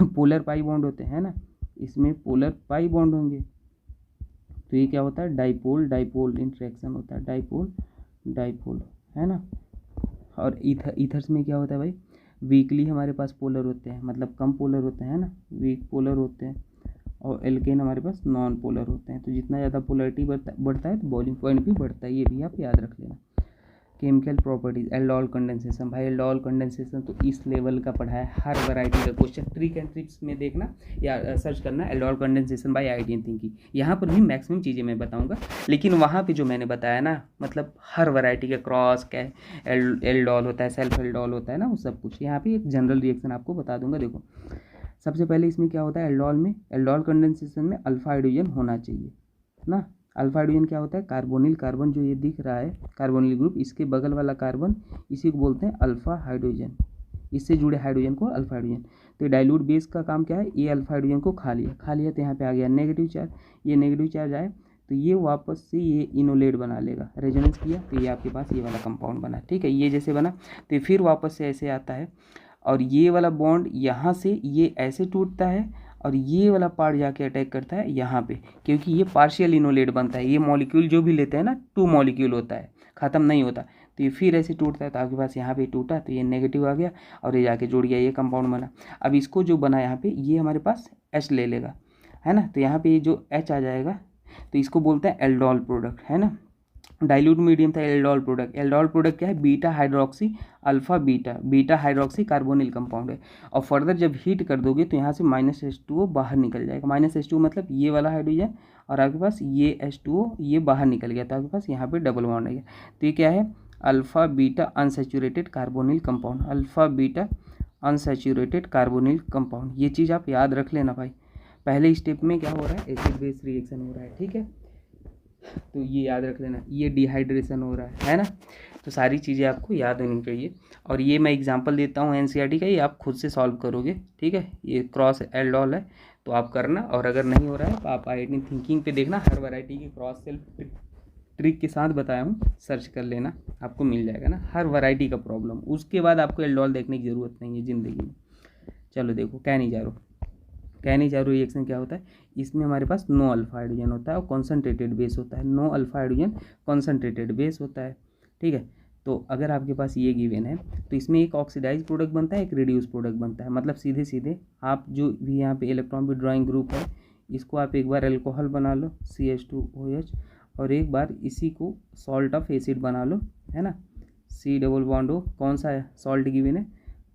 पोलर पाई बॉन्ड होते हैं ना, इसमें पोलर पाई बॉन्ड होंगे, तो ये क्या होता है डाइपोल इंटरेक्शन होता है, डाइपोल, है ना। और ईथर्स में क्या होता है भाई, वीकली हमारे पास पोलर होते हैं, मतलब कम पोलर होते हैं ना, वीक पोलर होते हैं। और एल्केन हमारे पास नॉन पोलर होते हैं। तो जितना ज़्यादा पोलरिटी बढ़ता है तो बॉइलिंग पॉइंट भी बढ़ता है, ये भी आप याद रख लेना। केमिकल प्रॉपर्टीज, एल्डोल कंडेंसेशन, भाई एल्डोल कंडेंसेशन तो इस लेवल का पढ़ा है, हर वैरायटी का क्वेश्चन ट्रिक एंड ट्रिक्स में देखना या सर्च करना एल्डोल कंडेंसेशन बाय आइडियन थिंकिंग। यहाँ पर भी मैक्सिमम चीज़ें मैं बताऊँगा, लेकिन वहाँ पे जो मैंने बताया ना, मतलब हर वैरायटी के क्रॉस क्या एल्डोल होता है, सेल्फ एल्डोल होता है ना, वो सब कुछ यहाँ पे एक जनरल रिएक्शन आपको बता दूंगा। देखो सबसे पहले इसमें क्या होता है, एल्डोल कंडेंसेशन में अल्फा हाइड्रोजन होना चाहिए ना। अल्फा हाइड्रोजन क्या होता है, कार्बोनिल कार्बन जो ये दिख रहा है कार्बोनिल ग्रुप, इसके बगल वाला कार्बन, इसी को बोलते हैं अल्फा हाइड्रोजन, इससे जुड़े हाइड्रोजन को अल्फा हाइड्रोजन। तो डाइल्यूट बेस का काम क्या है, ये अल्फा हाइड्रोजन को खा लिया तो यहाँ पे आ गया नेगेटिव चार्ज, ये नेगेटिव चार्ज आए तो ये वापस से ये इनोलेट बना लेगा, रेजोनेंस किया तो ये आपके पास ये वाला कंपाउंड बना, ठीक है, ये जैसे बना तो फिर वापस से ऐसे आता है और ये वाला बॉन्ड यहाँ से ये ऐसे टूटता है और ये वाला पार्ट जाके अटैक करता है यहाँ पे, क्योंकि ये पार्शियल इनोलेट बनता है। ये मॉलिक्यूल जो भी लेते हैं ना, 2 मॉलिक्यूल होता है, ख़त्म नहीं होता, तो ये फिर ऐसे टूटता है। तो आपके पास यहाँ पे टूटा तो ये नेगेटिव आ गया और ये जाके जुड़ गया, ये कंपाउंड बना। अब इसको जो बना यहाँ पे, ये हमारे पास H ले लेगा, है ना, तो यहाँ पे ये जो H आ जाएगा तो इसको बोलते हैं एल्डोल प्रोडक्ट, है ना। डाइल्यूट मीडियम था एल्डोल प्रोडक्ट। एल्डोल प्रोडक्ट क्या है, beta hydroxy alpha beta hydroxy carbonyl compound है। और फर्दर जब हीट कर दोगे तो यहाँ से -H2O बाहर निकल जाएगा। -H2O मतलब ये वाला हाइड्रोजन और आपके पास ये H2O ये बाहर निकल गया, तो आपके पास यहाँ पे डबल बॉन्ड आ गया। तो ये क्या है, alpha beta unsaturated carbonyl compound, alpha beta unsaturated carbonyl compound. ये चीज़ आप याद रख लेना भाई। पहले स्टेप में क्या हो रहा है, एसिड बेस रिएक्शन हो रहा है, ठीक है, तो ये याद रख लेना, ये डिहाइड्रेशन हो रहा है ना। तो सारी चीज़ें आपको याद होनी चाहिए। और ये मैं एग्जांपल देता हूँ एनसीईआरटी का, ये आप खुद से सॉल्व करोगे, ठीक है। ये क्रॉस एल्डोल है तो आप करना, और अगर नहीं हो रहा है तो आप आइडियन थिंकिंग पे देखना, हर वैरायटी की क्रॉस सेल्फ ट्रिक के साथ बताया हूँ, सर्च कर लेना, आपको मिल जाएगा ना हर वैरायटी का प्रॉब्लम। उसके बाद आपको एल्डोल देखने की ज़रूरत नहीं है ज़िंदगी में। चलो देखो कैनिजारो रिएक्शन क्या होता है, इसमें हमारे पास नो अल्फा हाइड्रोजन होता है और कॉन्सनट्रेटेड बेस होता है, no alpha hydrogen concentrated base होता है, ठीक है। तो अगर आपके पास ये गिवन है तो इसमें एक ऑक्सीडाइज प्रोडक्ट बनता है, एक रिड्यूस प्रोडक्ट बनता है। मतलब सीधे सीधे आप जो भी यहाँ पे इलेक्ट्रॉन विड्रॉइंग ग्रुप है, इसको आप एक बार अल्कोहल बना लो CH2OH, और एक बार इसी को सॉल्ट ऑफ एसिड बना लो, है ना, C डबल बॉन्ड हो, कौन सा है सॉल्ट गिवन है,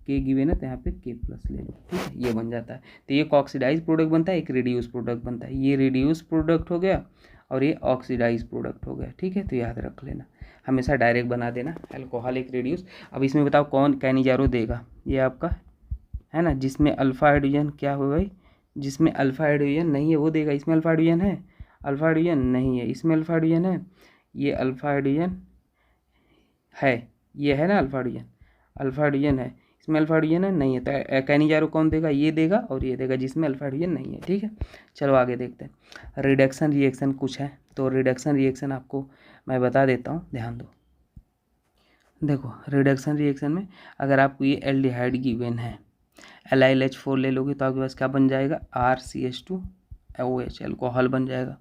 K गिवन है, तो यहाँ पे K+ ले लो, ठीक है, ये बन जाता है। तो ये ऑक्सीडाइज प्रोडक्ट बनता है, एक रिड्यूस प्रोडक्ट बनता है। ये रिड्यूस प्रोडक्ट हो गया और ये ऑक्सीडाइज प्रोडक्ट हो गया, ठीक है, तो याद रख लेना। हमेशा डायरेक्ट बना देना, अल्कोहलिक रेडियस। अब इसमें बताओ कौन कैनिजारो देगा, ये आपका है ना, जिसमें अल्फा हाइड्रोजन क्या हो भाई, जिसमें अल्फा हाइड्रोजन नहीं है वो देगा। इसमें अल्फा हाइड्रोजन है, अल्फा हाइड्रोजन नहीं है, इसमें अल्फा हाइड्रोजन है, ये अल्फा हाइड्रोजन है, ये है ना अल्फा हाइड्रोजन, अल्फा हाइड्रोजन है, इसमें अल्फा हाइड्रोजन है नहीं है, तो कैनिजारो कौन देगा, ये देगा और ये देगा जिसमें अल्फा हाइड्रोजन नहीं है। ठीक है, चलो आगे देखते हैं। रिडक्शन रिएक्शन कुछ है, तो रिडक्शन रिएक्शन आपको मैं बता देता हूँ, ध्यान दो। देखो रिडक्शन रिएक्शन में अगर आपको ये एल्डिहाइड गिवन है, LiLH4 ले लोगे तो आपके पास क्या बन जाएगा, RCH2OH, अल्कोहल बन जाएगा।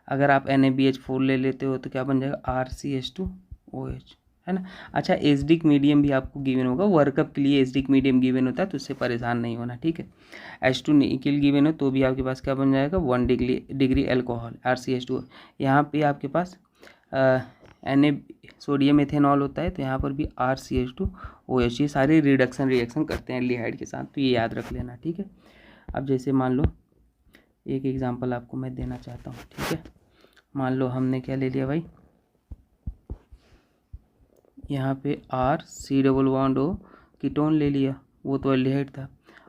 अगर आप NaBH4 ले लेते हो तो क्या बन जाएगा, RCH2OH, है ना। अच्छा, एसिडिक मीडियम भी आपको गिवन होगा, वर्कअप के लिए एसिडिक मीडियम गिवन होता है, तो उससे परेशान नहीं होना, ठीक है। H2 निकल गिवन हो तो भी आपके पास क्या बन जाएगा, 1 डिग्री अल्कोहल, RCH2। यहाँ पे आपके पास Na सोडियम एथेनॉल होता है, तो यहाँ पर भी RCH2OH, ये सारे रिडक्शन रिएक्शन करते हैं एल्डिहाइड के साथ, तो ये याद रख लेना, ठीक है। अब जैसे मान लो एक एग्जांपल आपको मैं देना चाहता हूँ, ठीक है। मान लो हमने क्या ले लिया भाई, यहाँ पे RC⋯O कीटोन ले लिया, वो तो एल्डिहाइड था,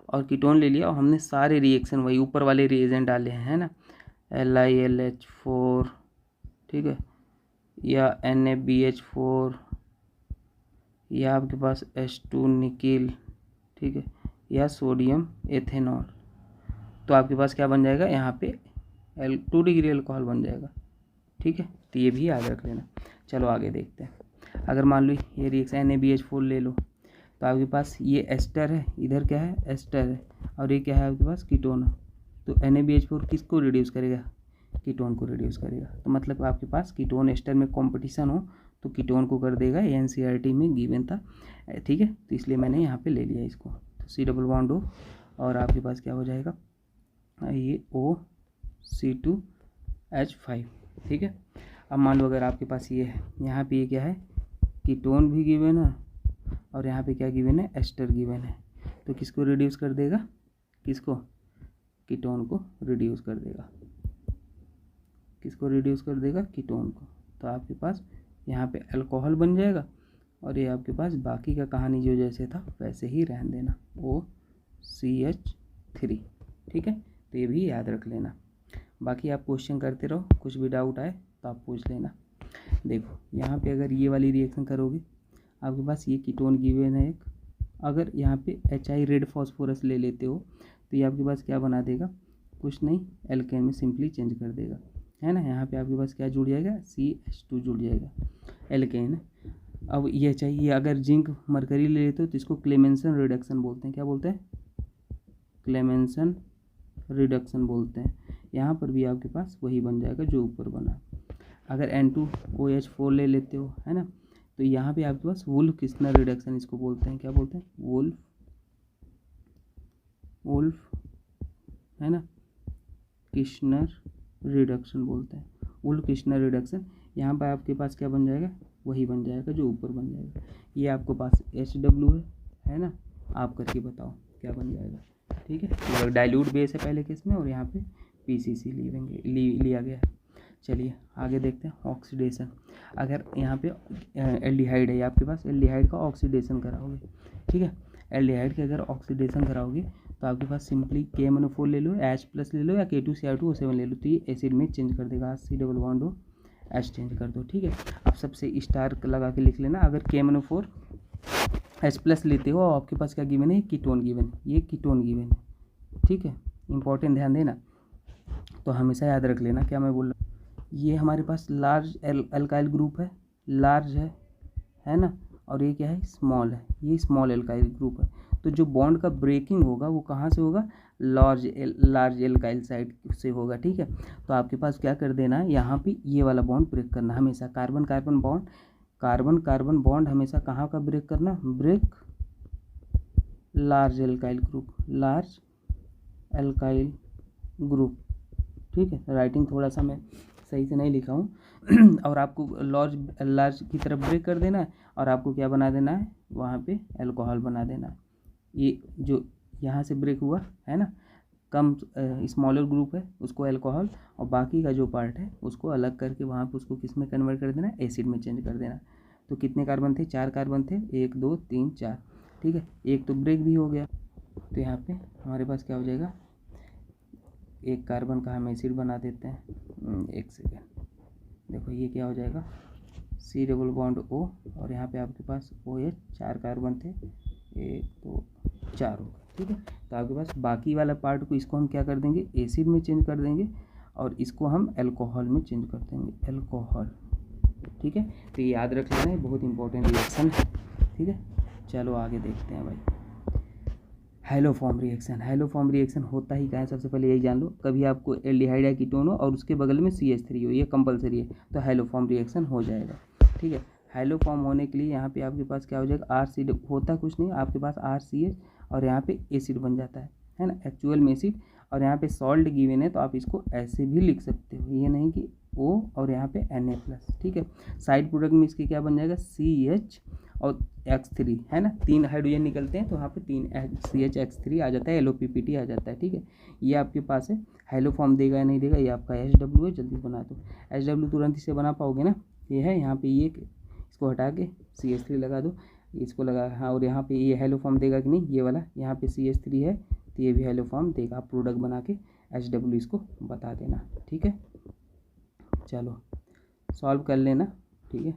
और कीटोन ले लिया और हमने सारे रिएक्शन वही ऊपर वाले रिएजेंट डाले हैं, है ना, LiLH4, ठीक है, या NaBH4, या आपके पास H2 निकिल, ठीक है, या सोडियम एथेनॉल, तो आपके पास क्या बन जाएगा, यहाँ पे 2 डिग्री अल्कोहल बन जाएगा, ठीक है। तो ये भी याद रख लेना। चलो आगे देखते हैं। अगर मान लो ये रिएक्शन NaBH4 ले लो, तो आपके पास ये एस्टर है, इधर क्या है, एस्टर है, और ये क्या है आपके पास, कीटोन है। तो NaBH4 किसको रिड्यूस करेगा, कीटोन को रिड्यूस करेगा। तो मतलब आपके पास कीटोन एस्टर में कंपटीशन हो तो कीटोन को कर देगा, ये NCERT में गिवन था, ठीक है। तो इसलिए मैंने यहाँ पे ले लिया इसको, तो C⋯O, और आपके पास क्या हो जाएगा, ये OC2H5, ठीक है। अब मान लो अगर आपके पास ये है, यहाँ पे ये क्या है, कीटोन भी गिवन है, और यहाँ पे क्या गिवन है, एस्टर गिवन है, तो किसको रिड्यूस कर देगा, किसको, कीटोन को रिड्यूस कर देगा, किसको रिड्यूस कर देगा, कीटोन को। तो आपके पास यहाँ पे अल्कोहल बन जाएगा, और ये आपके पास बाकी का कहानी जो जैसे था वैसे ही रहने देना, OCH3, ठीक है। तो ये भी याद रख लेना। बाकी आप क्वेश्चन करते रहो, कुछ भी डाउट आए तो आप पूछ लेना। देखो यहाँ पे अगर ये वाली रिएक्शन करोगे, आपके पास ये कीटोन गिवन है एक, अगर यहाँ पे HI रेड फॉस्फोरस ले लेते हो तो ये आपके पास क्या बना देगा, कुछ नहीं, एल्केन में सिंपली चेंज कर देगा, है ना। यहाँ पे आपके पास क्या जुड़ जाएगा, CH2 जुड़ जाएगा, एल्केन। अब ये चाहिए, अगर जिंक मरकरी ले लेते हो तो इसको क्लेमेंसन रिडक्शन बोलते हैं, क्या बोलते हैं, क्लेमेंसन रिडक्शन बोलते हैं। यहाँ पर भी आपके पास वही बन जाएगा जो ऊपर बना। अगर N2OH4 ले लेते हो, है ना, तो यहाँ पे आपके पास वुल्फ किस्नर रिडक्शन इसको बोलते हैं, क्या बोलते हैं, वुल्फ, है ना, किस्नर रिडक्शन बोलते हैं, वुल्फ किस्नर रिडक्शन। यहाँ पर आपके पास क्या बन जाएगा, वही बन जाएगा जो ऊपर बन जाएगा। ये आपके पास HW है ना, आप करके बताओ क्या बन जाएगा, ठीक है। तो डाइल्यूट बेस है पहले केस में, और यहाँ पे PCC लिया गया है। चलिए आगे देखते हैं, ऑक्सीडेशन। अगर यहाँ पे एल्डिहाइड है आपके पास, एल्डिहाइड का ऑक्सीडेशन कराओगे, ठीक है, एल्डिहाइड का अगर ऑक्सीडेशन कराओगे तो आपके पास सिंपली KMnO4 ले लो, H+ ले लो, या K2Cr2O7 ले लो, तो ये एसिड में चेंज कर देगा, C⋯O H चेंज कर दो, ठीक है। अब सबसे स्टार लगा के लिख लेना, अगर KMnO4 H+ लेते हो और आपके पास क्या गिवन है, कीटोन गिवन, ये कीटोन गिवन है, ठीक है। इंपॉर्टेंट ध्यान देना, तो हमेशा याद रख लेना क्या मैं बोल रहा हूँ। ये हमारे पास लार्ज अल्काइल ग्रुप है, लार्ज है ना, और ये क्या है, स्मॉल है, ये स्मॉल अल्काइल ग्रुप है। तो जो बॉन्ड का ब्रेकिंग होगा वो कहाँ से होगा, लार्ज अल्काइल साइड से होगा, ठीक है। तो आपके पास क्या कर देना है, यहाँ पे ये वाला बॉन्ड ब्रेक करना, हमेशा कार्बन कार्बन बॉन्ड हमेशा कहाँ का ब्रेक करना, ब्रेक लार्ज अल्काइल ग्रुप, ठीक है। राइटिंग थोड़ा सा मैं सही से नहीं लिखा हूँ और आपको लार्ज की तरफ ब्रेक कर देना है, और आपको क्या बना देना है, वहाँ पे अल्कोहल बना देना है। ये जो यहाँ से ब्रेक हुआ है ना, कम स्मॉलर ग्रुप है उसको अल्कोहल, और बाकी का जो पार्ट है उसको अलग करके वहाँ पे उसको किस में कन्वर्ट कर देना, एसिड में चेंज कर देना। तो कितने कार्बन थे, 4 कार्बन थे, 1 2 3 4, ठीक है, एक तो ब्रेक भी हो गया। तो यहाँ पे हमारे पास क्या हो जाएगा, एक कार्बन का हम एसिड बना देते हैं, एक सेकेंड, देखो ये क्या हो जाएगा, C डबल बॉन्ड O, और यहाँ पे आपके पास OH, 4 कार्बन थे, 1 2 4 हो गए, ठीक है। तो आपके पास बाकी वाला पार्ट को इसको हम क्या कर देंगे, एसिड में चेंज कर देंगे, और इसको हम अल्कोहल में चेंज कर देंगे, अल्कोहल, ठीक है। तो ये याद रख लेना है, बहुत इंपॉर्टेंट रिएक्शन है, ठीक है। चलो आगे देखते हैं भाई, हैलोफॉर्म रिएक्शन। हैलोफॉर्म रिएक्शन होता ही क्या है, सबसे पहले यही जान लो, कभी आपको एल्डिहाइड या कीटोन हो और उसके बगल में CH3 हो, ये कंपलसरी है, तो हैलोफॉर्म रिएक्शन हो जाएगा, ठीक है। हैलोफॉर्म होने के लिए यहाँ पे आपके पास क्या हो जाएगा, RC, होता कुछ नहीं, आपके पास RCH और यहाँ पे एसिड बन जाता है ना, एक्चुअल में एसिड, और यहाँ पे सॉल्ट गिवन है तो आप इसको ऐसे भी लिख सकते हो, ये नहीं कि O और यहाँ पे Na+, ठीक है। साइड प्रोडक्ट में इसके क्या बन जाएगा, CH और X3, है ना, 3 हाइड्रोजन निकलते हैं तो यहाँ पे 3 CH X3 आ जाता है, LOPPT आ जाता है, ठीक है। ये आपके पास है, हैलोफॉर्म देगा या नहीं देगा, ये आपका HW है, जल्दी बना दो, HW तुरंत इसे बना पाओगे ना, ये है यहाँ पे, ये इसको हटा के CH3 लगा दो, इसको लगा, हाँ, और यहाँ पे ये हैलोफॉर्म देगा कि नहीं, ये वाला यहाँ पे CH3 है तो ये भी हैलोफॉर्म देगा, आप प्रोडक्ट बना के HW इसको बता देना, ठीक है। चलो सॉल्व कर लेना, ठीक है।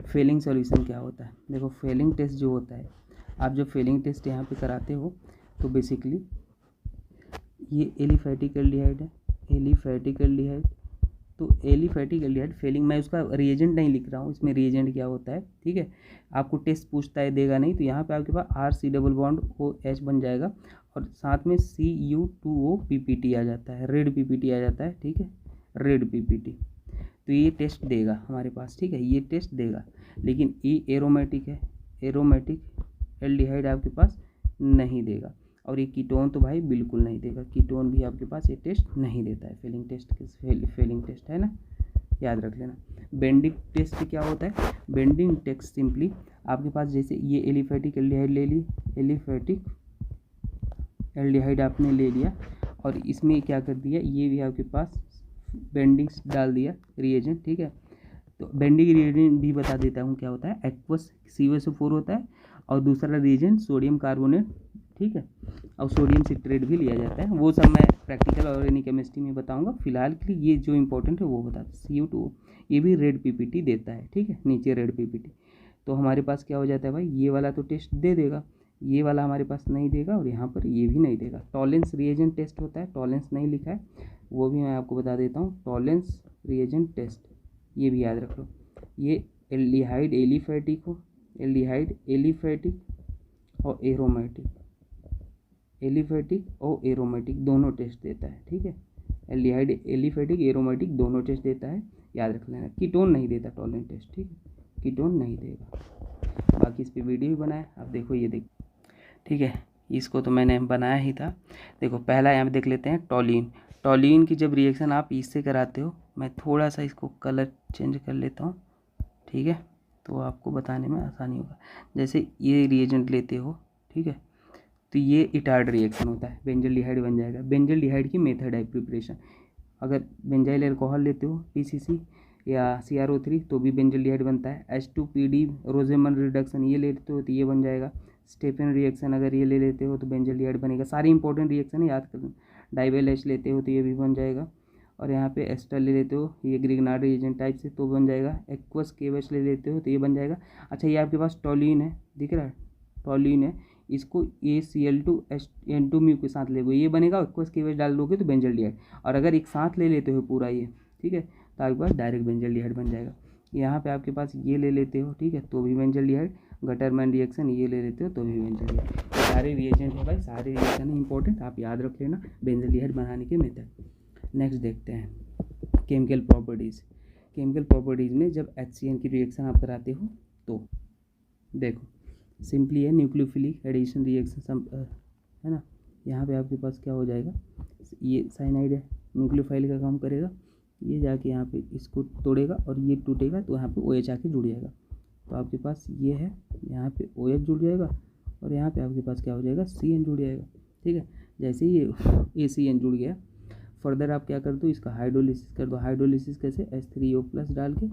फेलिंग सॉल्यूशन क्या होता है, देखो फेलिंग टेस्ट जो होता है, आप जब फेलिंग टेस्ट यहाँ पे कराते हो तो बेसिकली ये एलिफैटिक एल्डिहाइड है, एलिफैटिक एल्डिहाइड, तो एलिफैटिक एल्डिहाइड फेलिंग, मैं उसका रिएजेंट नहीं लिख रहा हूँ, इसमें रिएजेंट क्या होता है, ठीक है। आपको टेस्ट पूछता है, देगा नहीं, तो यहाँ पे आपके पास RC डबल बॉन्ड OH बन जाएगा, और साथ में Cu2O PPT आ जाता है, रेड PPT आ जाता है, ठीक है, रेड PPT। तो ये टेस्ट देगा हमारे पास, ठीक है, ये टेस्ट देगा, लेकिन ये एरोमेटिक है, एरोमेटिक एल्डिहाइड आपके पास नहीं देगा, और ये कीटोन तो भाई बिल्कुल नहीं देगा, कीटोन भी आपके पास ये टेस्ट नहीं देता है, फेलिंग टेस्ट, फेलिंग टेस्ट है ना, याद रख लेना। बेंडिंग टेस्ट क्या होता है, बेंडिंग टेस्ट सिंपली आपके पास, जैसे ये एलिफैटिक एल्डिहाइड ले ली, एलिफैटिक एल्डिहाइड आपने ले लिया, और इसमें क्या कर दिया, ये भी आपके पास बेंडिंग्स डाल दिया रिएजेंट, ठीक है। तो बेंडिंग रिएजेंट भी बता देता हूँ क्या होता है, एक्वस CuSO4 होता है, और दूसरा रिएजेंट सोडियम कार्बोनेट, ठीक है, और सोडियम सिट्रेट भी लिया जाता है, वो सब मैं प्रैक्टिकल ऑर्गेनिक केमिस्ट्री में बताऊंगा, फिलहाल के लिए ये जो इंपॉर्टेंट है वो बता दें। Cu2O ये भी रेड PPT देता है, ठीक है, नीचे रेड PPT। तो हमारे पास क्या हो जाता है भाई, ये वाला तो टेस्ट दे देगा, ये वाला हमारे पास नहीं देगा, और यहाँ पर ये भी नहीं देगा। टॉलेंस रिएजेंट टेस्ट होता है, टॉलेंस नहीं लिखा है, वो भी मैं आपको बता देता हूँ, टॉलेंस रिएजेंट टेस्ट, ये भी याद रख लो। ये एल्डिहाइड एलिफैटिक हो, एल्डिहाइड एलिफैटिक और एरोमेटिक, एलिफैटिक और एरोमेटिक दोनों टेस्ट देता है, ठीक है। एल्डिहाइड एलिफैटिक एरोमेटिक दोनों टेस्ट देता है, याद रख लेना। कीटोन नहीं देता टॉलेंट टेस्ट, ठीक है, कीटोन नहीं देगा। बाकी इस पर वीडियो भी बनाया, आप देखो, ये देख, ठीक है, इसको तो मैंने बनाया ही था। देखो पहला यहाँ पे देख लेते हैं, टॉलिन। टॉलिन की जब रिएक्शन आप इससे कराते हो, मैं थोड़ा सा इसको कलर चेंज कर लेता हूँ, ठीक है, तो आपको बताने में आसानी होगा। जैसे ये रिएजेंट लेते हो, ठीक है, तो ये इटार्ड रिएक्शन होता है, बेंजल्डिहाइड बन जाएगा। बेंजल्डिहाइड की मेथड है प्रिपरेशन, अगर बेंजाइल अल्कोहल लेते हो PCC या CrO3 तो भी बेंजल्डिहाइड बनता है। H2PD रोजेमन रिडक्शन ये लेते हो तो ये बन जाएगा। स्टेफन रिएक्शन अगर ये ले लेते हो तो बेंजल्डिहाइड बनेगा। सारी इंपॉर्टेंट रिएक्शन है, याद कर लो। डाइवेल H लेते हो तो ये भी बन जाएगा, और यहाँ पे एस्टर ले लेते हो ये ग्रिग्नार्ड रिएजेंट टाइप से तो बन जाएगा। एक्वस KOH ले लेते हो तो ये बन जाएगा। अच्छा, ये आपके पास टॉलिन है, दिख रहा है, टॉलिन है, इसको ACl2N2 के साथ ले ये बनेगा। एक्वस KOH डाल दोगे तो बेंजल्डिहाइड, और अगर एक साथ ले लेते हो पूरा ये, ठीक है, तो आपके पास डायरेक्ट बेंजल्डिहाइड बन जाएगा। यहाँ पे आपके पास ये ले लेते हो, ठीक है, तो भी बेंजल्डिहाइड। गटरमैन रिएक्शन ये ले लेते हो तो भी बेंजल्डिहाइड। सारे रिएजेंट है भाई, सारे रिएक्शन है इंपॉर्टेंट, आप याद रख लेना बेंजल्डिहाइड बनाने के मेथड। नेक्स्ट देखते हैं केमिकल प्रॉपर्टीज़। केमिकल प्रॉपर्टीज़ में जब HCN की रिएक्शन आप कराते हो तो देखो सिंपली है, न्यूक्लियोफिलिक एडिशन रिएक्शन है ना। यहाँ पे आपके पास क्या हो जाएगा, ये साइनाइड है, न्यूक्लियोफाइल का काम करेगा, ये जाके यहाँ पे इसको तोड़ेगा और ये टूटेगा तो यहाँ पे OH आके जुड़ जाएगा। तो आपके पास ये है, यहाँ पे OH जुड़ जाएगा और यहाँ पे आपके पास क्या हो जाएगा, CN जुड़ जाएगा, ठीक है। जैसे ही ACN जुड़ गया, फर्दर आप क्या कर दो, इसका हाइड्रोलिसिस कर दो। हाइड्रोलिसिस कैसे, H3O+ डाल के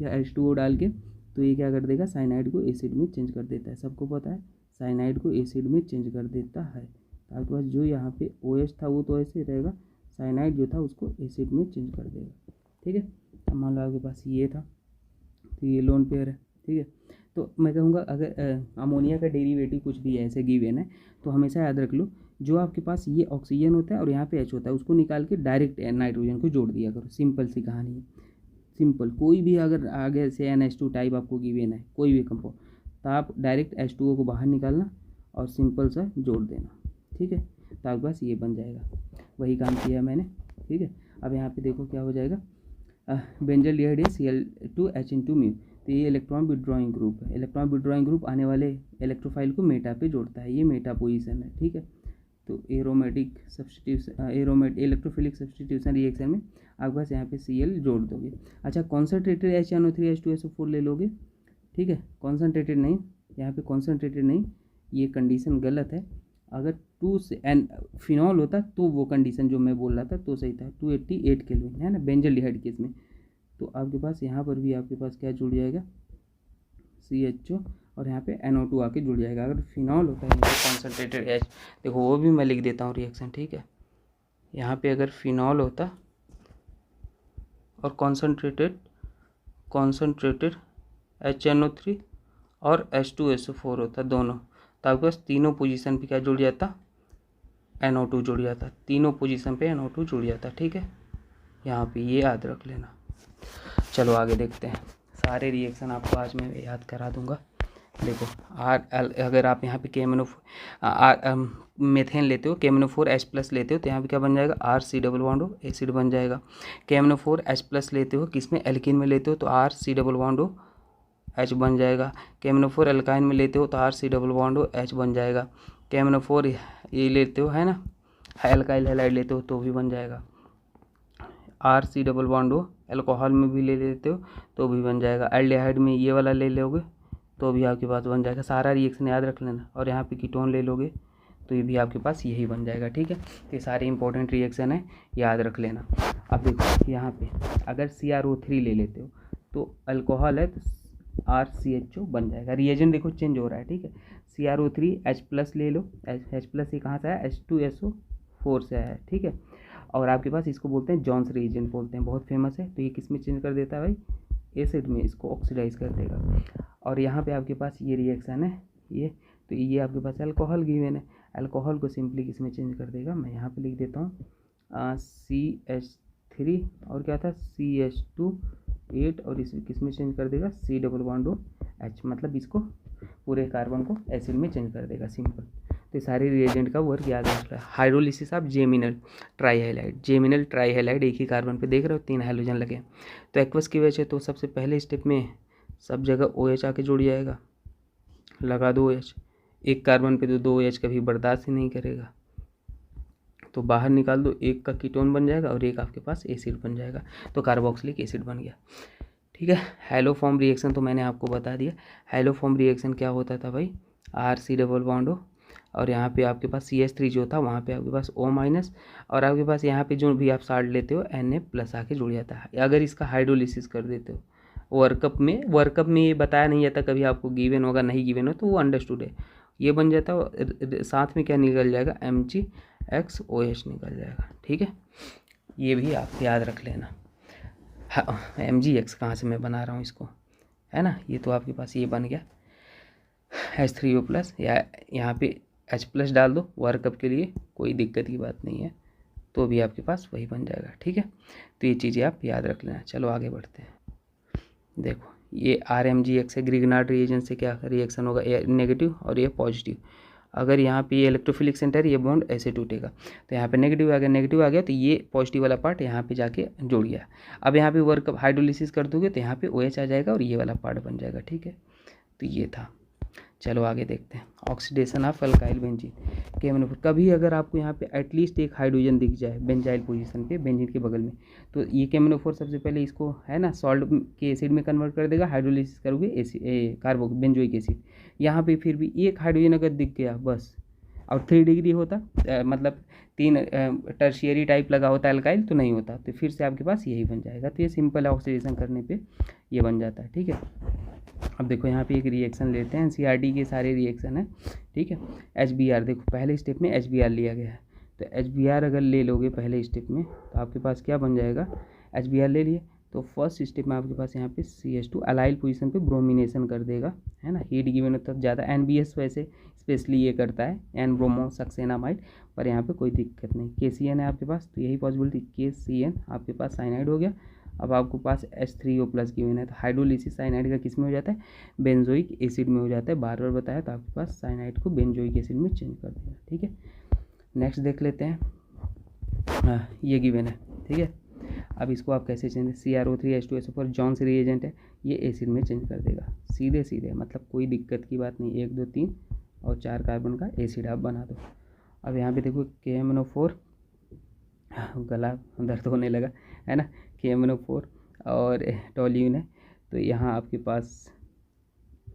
या H2O डाल के, तो ये क्या कर देगा, साइनाइड को एसिड में चेंज कर देता है। सबको पता है साइनाइड को एसिड में चेंज कर देता है। तो आपके पास जो यहाँ पे OH था वो तो ऐसे रहेगा, साइनाइड जो था उसको एसिड में चेंज कर देगा। ठीक है, अब मान लो आपके पास ये था, तो ये लोन पेयर है। ठीक है, तो मैं कहूँगा अगर अमोनिया का डेरिवेटिव कुछ भी ऐसे गिवन है तो हमेशा याद रख लो, जो आपके पास ये ऑक्सीजन होता है और यहाँ पे H होता है, उसको निकाल के डायरेक्ट नाइट्रोजन को जोड़ दिया करो। सिंपल सी कहानी है, सिंपल। कोई भी अगर आगे से NH2 टाइप आपको गिवन है, कोई भी कंपाउंड, तो आप डायरेक्ट H2O को बाहर निकालना और सिंपल सा जोड़ देना। ठीक है, तो आपके पास ये बन जाएगा। वही काम किया मैंने। ठीक है, अब यहाँ पे देखो क्या हो जाएगा, बेंजल डिहाइड Cl2H∗μ। तो ये इलेक्ट्रॉन विड्रॉइंग ग्रुप है। इलेक्ट्रॉन विड्रॉइंग ग्रुप आने वाले इलेक्ट्रोफाइल को मेटा पे जोड़ता है, ये मेटा पोजीशन है। ठीक है, तो aromatic substitution, electrophilic substitution reaction में आपके पास यहाँ पे Cl जोड़ दोगे। अच्छा, कॉन्सनट्रेटेड HNO3 H2SO4 ले लोगे। ठीक है, कॉन्सनट्रेटेड नहीं, यहाँ पे कॉन्सनट्रेटेड नहीं, ये कंडीशन गलत है। अगर 2 से एन फिनॉल होता तो वो कंडीशन जो मैं बोल रहा था तो सही था। 288 केल्विन है ना बेंजल डिहाइड केस में। तो आपके पास यहाँ पर भी आपके पास क्या जुड़ जाएगा, CHO, और यहाँ पे NO2 आके जुड़ जाएगा। अगर फिनॉल होता है कॉन्सनट्रेटेड H, देखो वो भी मैं लिख देता हूँ रिएक्शन। ठीक है, यहाँ पे अगर फिनॉल होता और कॉन्सनट्रेटेड HNO3 और H2SO4 होता दोनों, तो आपके पास तीनों पोजीशन पे क्या जुड़ जाता, NO2 जुड़ जाता। तीनों पोजीशन पे NO2 जुड़ जाता। ठीक है, यहाँ पे ये याद रख लेना। चलो आगे देखते हैं। सारे रिएक्शन आपको आज मैं याद करा दूंगा। देखो अगर आप यहाँ पे मेथेन लेते हो, KMnO4H+ लेते हो, तो यहाँ पे क्या बन जाएगा, RC≡O एसिड बन जाएगा। KMnO4H+ लेते हो, किसमें, एल्कीन में लेते हो, तो RC≡O H बन जाएगा। KMnO4 एल्काइन में लेते हो तो RC≡O H बन जाएगा। KMnO4 ये लेते हो है ना, एल्काइल हैलाइड लेते हो तो भी बन जाएगा। RC≡O अल्कोहल में भी ले लेते हो तो भी बन जाएगा। एल्डिहाइड में ये वाला ले लोगे तो भी आपके पास बन जाएगा। सारा रिएक्शन याद रख लेना। और यहाँ पे कीटोन ले लोगे तो ये भी आपके पास यही बन जाएगा। ठीक है, तो ये सारे इंपॉर्टेंट रिएक्शन है, याद रख लेना। अब देखो यहाँ पे अगर CrO3 ले लेते हो तो अल्कोहल है तो RCHO बन जाएगा। रिएजेंट देखो चेंज हो रहा है। ठीक है, CrO3 H+ ले लो, H+ ये कहाँ से आया, H2SO4 से आया है। ठीक है, और आपके पास इसको बोलते हैं जॉन्स रिएजेंट बोलते हैं, बहुत फेमस है। तो ये किस में चेंज कर देता है भाई, एसिड में, इसको ऑक्सीडाइज कर देगा। और यहाँ पे आपके पास ये रिएक्शन है ये, तो ये आपके पास अल्कोहल गिवन है, अल्कोहल को सिंपली किस में चेंज कर देगा, मैं यहाँ पे लिख देता हूँ CH3 और क्या था CH2 और इस किस में चेंज कर देगा, C≡H, मतलब इसको पूरे कार्बन को एसिड में चेंज कर देगा, सिंपल। तो सारे रिएजेंट का वर्क याद रख रहा है। हाइड्रोलिसिस ऑफ जेमिनल ट्राईहैलाइड, एक ही कार्बन पे देख रहे हो 3 हाइड्रोजन लगे। तो एक्वस की वजह से तो सबसे पहले स्टेप में सब जगह OH आके जुड़ जाएगा, लगा दो OH, एक कार्बन पे तो 2 OH कभी बर्दाश्त ही नहीं करेगा, तो बाहर निकाल दो, एक का कीटोन बन जाएगा और एक आपके पास एसिड बन जाएगा, तो कार्बोक्सिलिक एसिड बन गया। ठीक है, हैलोफॉर्म रिएक्शन तो मैंने आपको बता दिया। हैलोफॉर्म रिएक्शन क्या होता था भाई, RC≡O और यहाँ पे आपके पास CH3 जो था वहाँ पे आपके पास O- और आपके पास यहाँ पे जो भी आप साल्ट लेते हो Na+ आके जुड़ जाता है। अगर इसका हाइड्रोलिसिस कर देते हो वर्कअप में ये बताया नहीं जाता, कभी आपको गिवन होगा नहीं गिवन हो तो वो अंडरस्टूड है, ये बन जाता है। साथ में क्या निकल जाएगा, MgXOH निकल जाएगा। ठीक है, ये भी आप याद रख लेना। हाँ, MgX कहाँ से मैं बना रहा हूँ इसको, है ना, ये तो आपके पास ये बन गया H3O+, या यहाँ पे H+ डाल दो वर्कअप के लिए, कोई दिक्कत की बात नहीं है, तो भी आपके पास वही बन जाएगा। ठीक है, तो ये चीज़ें आप याद रख लेना। चलो आगे बढ़ते हैं। देखो ये RMgX है, ग्रिग्नार्ड रिएजेंट से क्या रिएक्शन होगा, ये नेगेटिव और ये पॉजिटिव। अगर यहाँ पे ये इलेक्ट्रोफिलिक सेंटर, ये बॉन्ड ऐसे टूटेगा, तो यहाँ पे नेगेटिव आ गया, तो ये पॉजिटिव वाला पार्ट यहाँ पे जाके जुड़ गया। अब यहाँ पे वर्क हाइड्रोलिसिस कर दोगे तो यहाँ पे OH आ जाएगा और ये वाला पार्ट बन जाएगा। ठीक है, तो ये था। चलो आगे देखते हैं, oxidation of alkyl benzene KMnO4। कभी अगर आपको यहाँ पे एटलीस्ट एक हाइड्रोजन दिख जाए बेंजाइल पोजीशन पे, बेंजीन के बगल में, तो ये KMnO4 सबसे पहले इसको है ना सॉल्ट के एसिड में कन्वर्ट कर देगा, हाइड्रोलिसिस करोगे बेंजोइक एसिड। यहाँ पे फिर भी एक हाइड्रोजन अगर दिख गया बस, और 3 डिग्री होता मतलब 3 टर्शियरी टाइप लगा होता अल्काइल तो नहीं होता, तो फिर से आपके पास यही बन जाएगा। तो ये सिंपल है, ऑक्सीडेशन करने पे ये बन जाता है, ठीक है। अब देखो यहाँ पे एक रिएक्शन लेते हैं, एनसीईआरटी के सारे रिएक्शन है, ठीक है। एचबीआर देखो पहले स्टेप में एचबीआर लिया गया है, तो एचबीआर अगर ले लोगे पहले स्टेप में तो आपके पास क्या बन जाएगा, एचबीआर ले लिए तो फर्स्ट स्टेप में आपके पास यहाँ पे CH2 अलाइल पोजीशन पे ब्रोमिनेशन कर देगा, है ना। हीट गिवन होता है ज़्यादा, NBS वैसे स्पेशली ये करता है, एन ब्रोमो सक्सेनामाइड, पर यहाँ पे कोई दिक्कत नहीं। KCN है आपके पास, तो यही पॉसिबिलिटी, KCN आपके पास साइनाइड हो गया। अब आपके पास H3O+ गिवन है, तो हाइड्रोलिसिस साइनाइड का किस में हो जाता है, बेंजोइक एसिड में हो जाता है, बार बार बताया, तो आपके पास साइनाइड को बेंजोइक एसिड में चेंज कर देगा, ठीक है। नेक्स्ट देख लेते हैं, हाँ ये गिवन है, ठीक है। अब इसको आप कैसे चेंज, CrO3H2SO4 जॉन्स रिएजेंट है, ये एसिड में चेंज कर देगा, सीधे सीधे, मतलब कोई दिक्कत की बात नहीं, 1 2 3 और 4 कार्बन का एसिड आप बना दो। अब यहाँ पे देखो KMNO4, गला दर्द होने लगा, है ना, KMNO4 और टोल्यून है, तो यहाँ आपके पास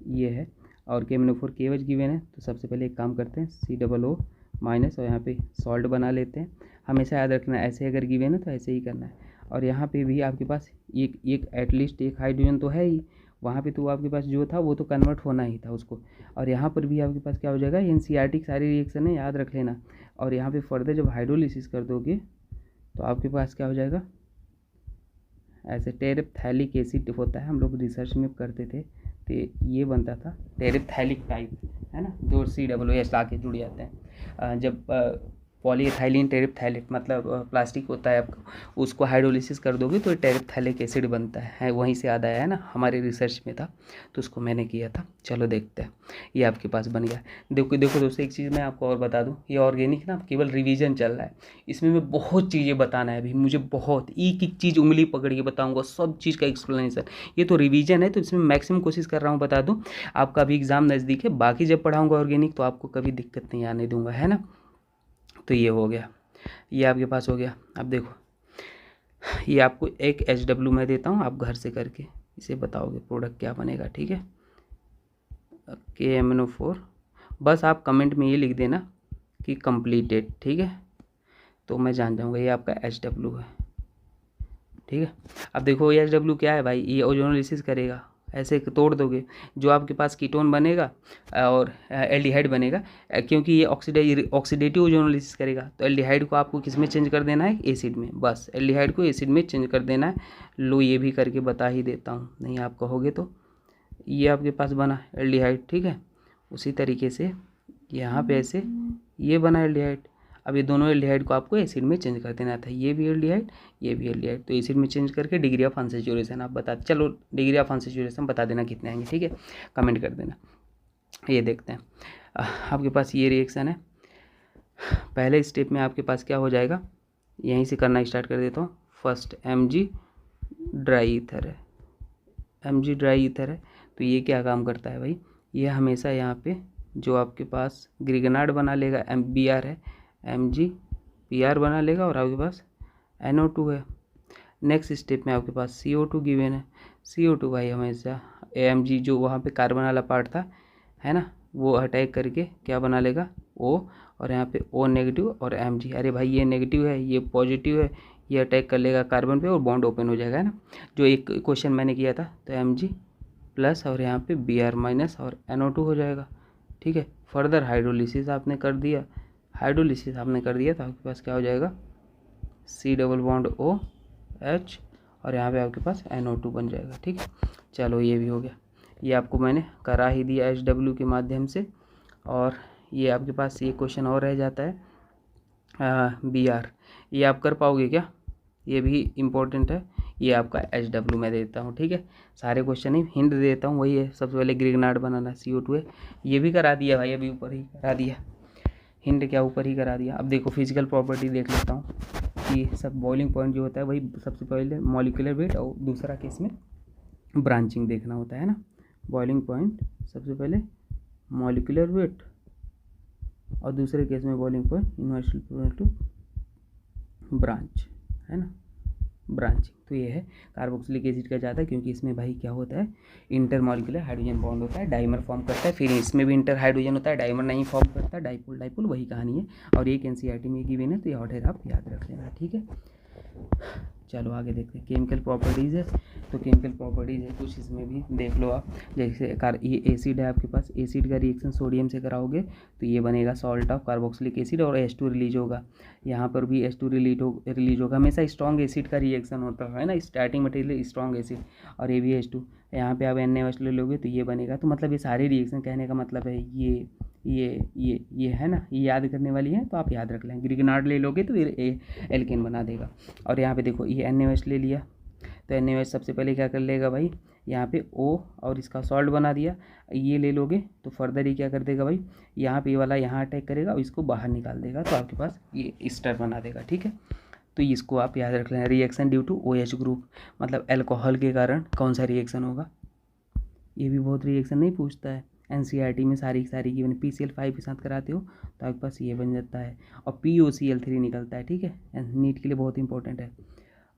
ये है, और KMNO4 KOH गिवन है, तो सबसे पहले एक काम करते हैं COO- और यहाँ पे सॉल्ट बना लेते हैं। हमेशा याद रखना है, ऐसे अगर गिवन है तो ऐसे ही करना है। और यहाँ पे भी आपके पास एक एटलीस्ट एक हाइड्रोजन तो है ही, वहाँ पे तो आपके पास जो था वो तो कन्वर्ट होना ही था उसको, और यहाँ पर भी आपके पास क्या हो जाएगा, एनसीईआरटी सारी रिएक्शन है, याद रख लेना। और यहाँ पे फर्दर जब हाइड्रोलिसिस कर दोगे तो आपके पास क्या हो जाएगा, ऐसे टेरेप्थैलिक एसिड होता है, हम लोग रिसर्च में करते थे, तो ये बनता था टेरेप्थैलिक टाइप, है ना, 2 COOH आके जुड़ जाते हैं। जब पॉलीएथाइलिन टेरेप्थैलेट मतलब प्लास्टिक होता है आपका, उसको हाइड्रोलिसिस कर दोगे तो टेरेप्थैलिक एसिड बनता है, वहीं से याद आया है ना, हमारे रिसर्च में था तो उसको मैंने किया था। चलो देखते हैं, ये आपके पास बन गया। देखो देखो दोस्तों, एक चीज़ मैं आपको और बता दूं, ये ऑर्गेनिक ना केवल रिवीजन चल रहा है, इसमें मैं बहुत चीज़ें बताना है अभी मुझे, बहुत एक एक चीज़ उंगली पकड़ के बताऊँगा, सब चीज़ का एक्सप्लेनेशन। ये तो रिवीजन है, तो इसमें मैक्सिमम कोशिश कर रहा हूँ बता दूँ, आपका अभी एग्ज़ाम नज़दीक है, बाकी जब पढ़ाऊँगा ऑर्गेनिक तो आपको कभी दिक्कत नहीं आने दूंगा, है ना। तो ये हो गया, ये आपके पास हो गया। अब देखो ये आपको एक HW मैं देता हूँ, आप घर से करके इसे बताओगे प्रोडक्ट क्या बनेगा, ठीक है। KMNO4, बस आप कमेंट में ये लिख देना कि कंप्लीटेड, ठीक है, तो मैं जान जाऊँगा ये आपका HW है, ठीक है। अब देखो ये HW क्या है भाई, ये ओजोनोलिसिस करेगा, ऐसे तोड़ दोगे जो आपके पास कीटोन बनेगा और एल्डिहाइड बनेगा, क्योंकि ये ऑक्सीडेटिव ओजोनोलिसिस करेगा, तो एल्डिहाइड को आपको किस में चेंज कर देना है, एसिड में, बस एल्डिहाइड को एसिड में चेंज कर देना है। लो ये भी करके बता ही देता हूँ, नहीं आप कहोगे तो। ये आपके पास बना एल्डिहाइड, ठीक है, उसी तरीके से यहाँ पे ऐसे ये बना एल्डिहाइड। अब ये दोनों एल्डिहाइड को आपको एसिड में चेंज कर देना था, ये भी एल्डिहाइड ये भी एल्डिहाइड, तो एसिड में चेंज करके डिग्री ऑफ अनसैचुरेशन आप बता, चलो डिग्री ऑफ अनसैचुरेशन बता देना कितने आएंगे, ठीक है, कमेंट कर देना। ये देखते हैं, आपके पास ये रिएक्शन है, पहले स्टेप में आपके पास क्या हो जाएगा, यहीं से करना स्टार्ट कर देता हूँ। फर्स्ट Mg ड्राई ईथर है, Mg ड्राई ईथर है, तो ये क्या काम करता है भाई, ये हमेशा यहाँ पे जो आपके पास ग्रिगनार्ड बना लेगा, Br है, MgPr बना लेगा, और आपके पास NO2 है। नेक्स्ट स्टेप में आपके पास CO2 गिवन है, CO2 भाई हमेशा Mg जो वहाँ पे कार्बन वाला पार्ट था, है ना, वो अटैक करके क्या बना लेगा, O, और यहाँ पे O नेगेटिव और Mg, अरे भाई ये नेगेटिव है ये पॉजिटिव है, ये अटैक कर लेगा कार्बन पे और बॉन्ड ओपन हो जाएगा, है ना, जो एक क्वेश्चन मैंने किया था, तो Mg+ और यहाँ पे Br- और NO2 हो जाएगा, ठीक है। फर्दर हाइड्रोलिसिस आपने कर दिया, तो आपके पास क्या हो जाएगा, C+OH और यहाँ पे आपके पास NO2 बन जाएगा, ठीक है। चलो ये भी हो गया, ये आपको मैंने करा ही दिया HW के माध्यम से। और ये आपके पास ये क्वेश्चन और रह जाता है, Br, ये आप कर पाओगे क्या, ये भी इम्पोर्टेंट है, ये आपका HW मैं देता हूँ, ठीक है। सारे क्वेश्चन ही हिंट देता हूँ, वही है, सबसे पहले ग्रिगनार्ड बनाना, CO2 है, ये भी करा दिया भाई, अभी ऊपर ही करा दिया, हिंट क्या ऊपर ही करा दिया। अब देखो फिजिकल प्रॉपर्टी देख लेता हूँ कि सब बॉइलिंग पॉइंट जो होता है वही सबसे पहले मॉलिक्यूलर वेट, और दूसरा केस में ब्रांचिंग देखना होता है ना, बॉइलिंग पॉइंट सबसे पहले मॉलिक्यूलर वेट, और दूसरे केस में boiling point inversely proportional to branch, है ना, ब्रांचिंग। तो ये है कार्बोक्सिलिक एसिड का ज़्यादा, क्योंकि इसमें भाई क्या होता है, इंटरमॉलिक्यूलर हाइड्रोजन बॉन्ड होता है, डाइमर फॉर्म करता है। फिर इसमें भी इंटर हाइड्रोजन होता है, डाइमर नहीं फॉर्म करता, डाइपोल डाइपोल वही कहानी है। और एक एनसीईआरटी में गिवन है, तो ये ऑर्डर आप याद रख लेना, ठीक है। चलो आगे देखते हैं केमिकल प्रॉपर्टीज़ है। तो केमिकल प्रॉपर्टीज़ है कुछ, इसमें भी देख लो आप। जैसे ये एसिड है आपके पास, एसिड का रिएक्शन सोडियम से कराओगे तो ये बनेगा सॉल्ट ऑफ कार्बोक्सिलिक एसिड और H2 रिलीज होगा। यहाँ पर भी H2 रिलीज होगा। हमेशा स्ट्रॉन्ग एसिड का रिएक्शन होता है ना, स्टार्टिंग मटेरियल स्ट्रॉन्ग एसिड, और ये भी H2। यहाँ पे आप NaOH ले लोगे तो ये बनेगा। तो मतलब ये सारे रिएक्शन, कहने का मतलब है ये है ना, ये याद करने वाली है, तो आप याद रख लें। ग्रिगनार्ड ले लोगे तो ये एल्केन बना देगा। और यहाँ पे देखो ये NaOH ले लिया, तो NaOH सबसे पहले क्या कर लेगा भाई, यहाँ पे O और इसका सॉल्ट बना दिया। ये ले लोगे तो फर्दर ये क्या कर देगा भाई, यहाँ पे ये वाला यहाँ अटैक करेगा और इसको बाहर निकाल देगा, तो आपके पास ये एस्टर बना देगा, ठीक है। तो इसको आप याद रख लें। Reaction due to OH group, मतलब अल्कोहल के कारण कौन सा रिएक्शन होगा। ये भी बहुत रिएक्शन नहीं पूछता है NCERT में, सारी की मैंने PCl5 के साथ कराते हो तो आपके पास ये बन जाता है, और POCl3 निकलता है, ठीक है। नीट के लिए बहुत इंपॉर्टेंट है।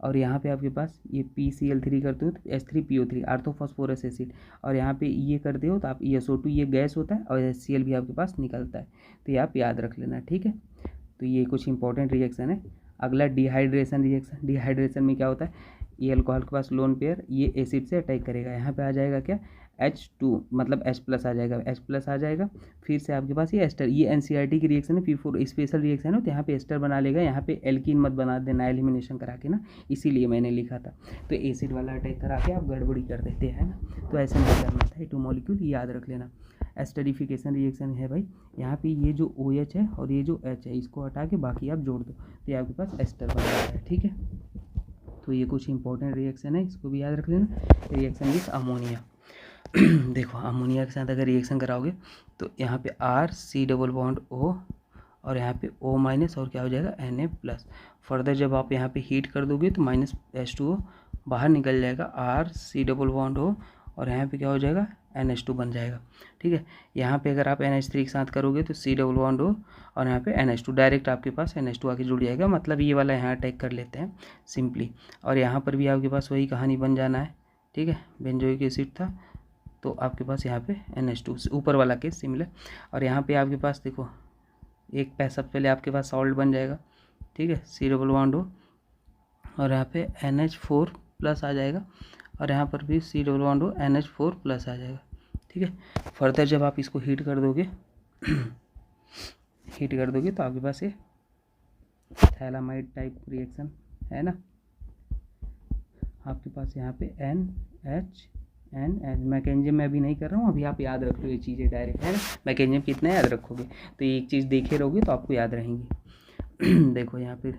और यहाँ पे आपके पास ये PCl3 करते हो तो H3PO3 आर्थोफॉस्फोरस एसिड, और यहाँ पे ये करते हो तो आप ESO2, ये गैस होता है, और HCl भी आपके पास निकलता है। तो ये आप याद रख लेना, ठीक है। तो ये कुछ इंपॉर्टेंट रिएक्शन है। अगला डिहाइड्रेशन रिएक्शन। डिहाइड्रेशन में क्या होता है, ये अल्कोहल के पास लोन पेयर ये एसिड से अटैक करेगा, यहाँ पे आ जाएगा क्या H2, मतलब H+ आ जाएगा, H+ आ जाएगा। फिर से आपके पास ये एस्टर, ये NCERT की रिएक्शन है, P4 स्पेशल रिएक्शन है, तो यहाँ पे एस्टर बना लेगा। यहाँ पे एल्कीन मत बना देना एलिमिनेशन करा के ना, इसीलिए मैंने लिखा था। तो एसिड वाला अटैक करा के आप गड़बड़ी कर देते हैं ना, तो ऐसा नहीं करना था। 2 मॉलिक्यूल याद रख लेना। एस्टरिफिकेशन रिएक्शन है भाई, यहाँ पे ये जो OH है और ये जो H है, इसको हटा के बाकी आप जोड़ दो, तो ये आपके पास एस्टर बन जाता है, ठीक है। तो ये कुछ इंपॉर्टेंट रिएक्शन है, इसको भी याद रख लेना। Reaction with ammonia. देखो अमोनिया के साथ अगर रिएक्शन कराओगे तो यहाँ पे R≡COO और यहाँ पे O- और क्या हो जाएगा Na+। फर्दर जब आप यहाँ पे हीट कर दोगे तो -H2O बाहर निकल जाएगा, R≡O और यहाँ पे क्या हो जाएगा NH2 बन जाएगा, ठीक है। यहाँ पे अगर आप NH3 के साथ करोगे तो C≡O और यहाँ पे NH2, डायरेक्ट आपके पास NH2 आके जुड़ जाएगा, मतलब ये वाला यहाँ अटैक कर लेते हैं सिंपली। और यहाँ पर भी आपके पास वही कहानी बन जाना है, ठीक है। बेंजोइक एसिड था तो आपके पास यहाँ पे NH2 ऊपर वाला केस सिमिलर। और यहाँ पे आपके पास देखो एक पैसा पहले आपके पास सॉल्ट बन जाएगा, ठीक है, C≡O और यहाँ पे NH4+ आ जाएगा, और यहाँ पर भी C≡O NH4+ आ जाएगा, ठीक है। फर्दर जब आप इसको हीट कर दोगे तो आपके पास ये थैलामाइड टाइप रिएक्शन है ना, आपके पास यहाँ पे NH मैकेनिज्म मैं अभी नहीं कर रहा हूँ, अभी आप याद रख लो ये चीज़ें डायरेक्ट, है ना। मैकेनिज्म कितना याद रखोगे, तो एक चीज़ देखे रहोगे तो आपको याद रहेंगी। देखो यहाँ पे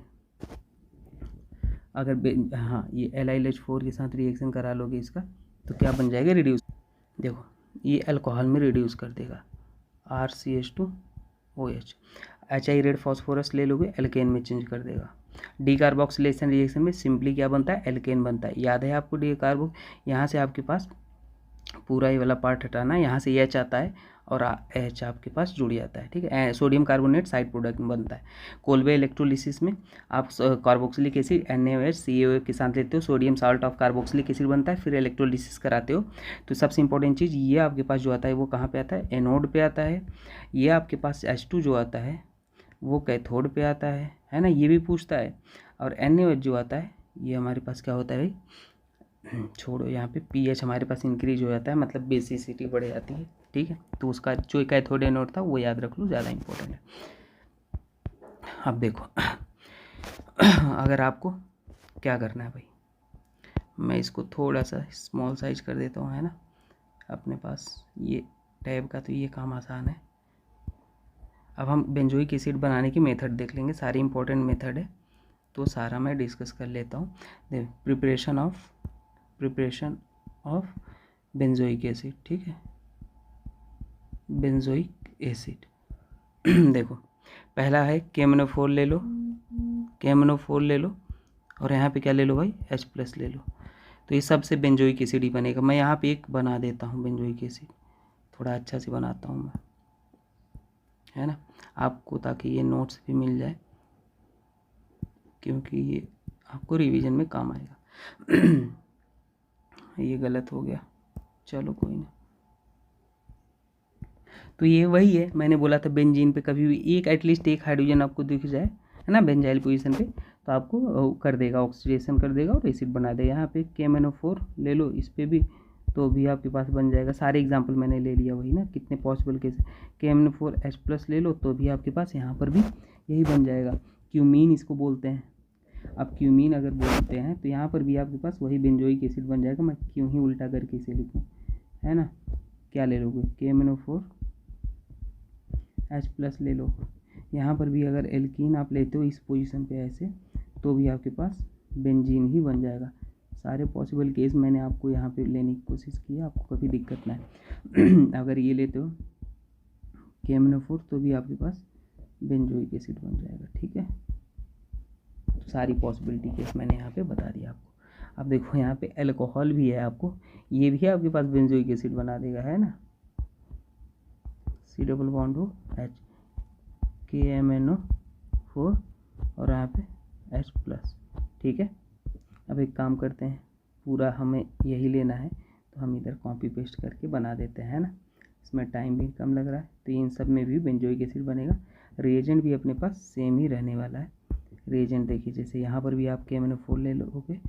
अगर हाँ ये LiLH4 के साथ रिएक्शन करा लोगे इसका, तो क्या बन जाएगा, रिड्यूस। देखो ये अल्कोहल में रिड्यूस कर देगा, RCH2OH। HI रेड फॉस्फोरस ले लोगे, एल्केन में चेंज कर देगा। डीकार्बोक्सिलेशन रिएक्शन में सिंपली क्या बनता है, एल्केन बनता है। याद है आपको डीकार्बो, यहाँ से आपके पास पूरा ये वाला पार्ट हटाना है, यहाँ से H आता है और H आपके पास जुड़ जाता है, ठीक है। सोडियम कार्बोनेट साइड प्रोडक्ट बनता है। कोल्बे इलेक्ट्रोलिसिस में आप कार्बोक्सिलिक एसिड NaOH CaOH के साथ लेते हो, sodium salt of carboxylic acid बनता है, फिर इलेक्ट्रोलिसिस कराते हो। तो सबसे इंपॉर्टेंट चीज़ ये आपके पास जो आता है वो कहाँ पे आता है, एनोड पे आता है। ये आपके पास H2 जो आता है वो कैथोड पे आता है ना, ये भी पूछता है। और NaOH जो आता है ये हमारे पास क्या होता है भाई, छोड़ो, यहाँ पे pH हमारे पास इंक्रीज हो जाता है, मतलब बेसिसिटी बढ़ जाती है, ठीक है। तो उसका जो कैथोड एनोड था वो याद रख लो, ज़्यादा इंपॉर्टेंट है। अब देखो अगर आपको क्या करना है भाई, मैं इसको थोड़ा सा स्मॉल साइज कर देता हूँ, है ना, अपने पास ये टैब का, तो ये काम आसान है। अब हम बेंजोइक एसिड बनाने की मेथड देख लेंगे, सारी इंपॉर्टेंट मेथड है तो सारा मैं डिस्कस कर लेता हूँ। प्रिपरेशन ऑफ बेंजोइक एसिड, ठीक है, बेंजोइक एसिड। देखो पहला है KMnO4 ले लो, और यहाँ पे क्या ले लो भाई, H+ ले लो। तो ये सबसे बेंजोइक एसिड ही बनेगा। मैं यहाँ पे एक बना देता हूँ बेंजोइक एसिड, थोड़ा अच्छा से बनाता हूँ मैं, है ना, आपको, ताकि ये नोट्स भी मिल जाए, क्योंकि ये आपको रिवीजन में काम आएगा। ये गलत हो गया, चलो कोई नहीं। तो ये वही है, मैंने बोला था बेंजीन पे कभी भी एक एटलीस्ट एक हाइड्रोजन आपको दिख जाए, है ना, बेंजाइल पोजीशन पे, तो आपको कर देगा, ऑक्सीडेशन कर देगा और एसिड बना देगा। यहाँ पे KMnO4 ले लो, इस पर भी तो भी आपके पास बन जाएगा। सारे एग्जाम्पल मैंने ले लिया, वही ना, कितने पॉसिबल केस। KMnO4H+ ले लो तो भी आपके पास यहाँ पर भी यही बन जाएगा। क्यूमीन इसको बोलते हैं। अब क्यूमीन अगर बोलते हैं तो यहाँ पर भी आपके पास वही बेंजोइक एसिड बन जाएगा। मैं क्यों ही उल्टा करके इसे लिखूँ, है ना। क्या ले लोगे, KMnO4H+ ले लो। यहाँ पर भी अगर एल्कीन आप लेते हो इस पोजीशन पे ऐसे, तो भी आपके पास बेंजीन ही बन जाएगा। सारे पॉसिबल केस मैंने आपको यहाँ पे लेने की कोशिश की है, आपको कभी दिक्कत ना है। अगर ये लेते हो KMnO4 तो भी आपके पास बेंजोइक एसिड बन जाएगा, ठीक है। तो सारी पॉसिबिलिटी केस मैंने यहाँ पे बता दिया आपको। अब देखो यहाँ पे अल्कोहल भी है, आपको ये भी आपके पास बेंजोइक एसिड बना देगा, है ना। C+H KMnO4 और यहाँ पे H+, ठीक है। अब एक काम करते हैं, पूरा हमें यही लेना है तो हम इधर कॉपी पेस्ट करके बना देते हैं, ना। इसमें टाइम भी कम लग रहा है, तो इन सब में भी बेंजोइक एसिड बनेगा। रिएजेंट भी अपने पास सेम ही रहने वाला है। रिएजेंट देखिए, जैसे यहाँ पर भी आप KMnO4 ले लोगे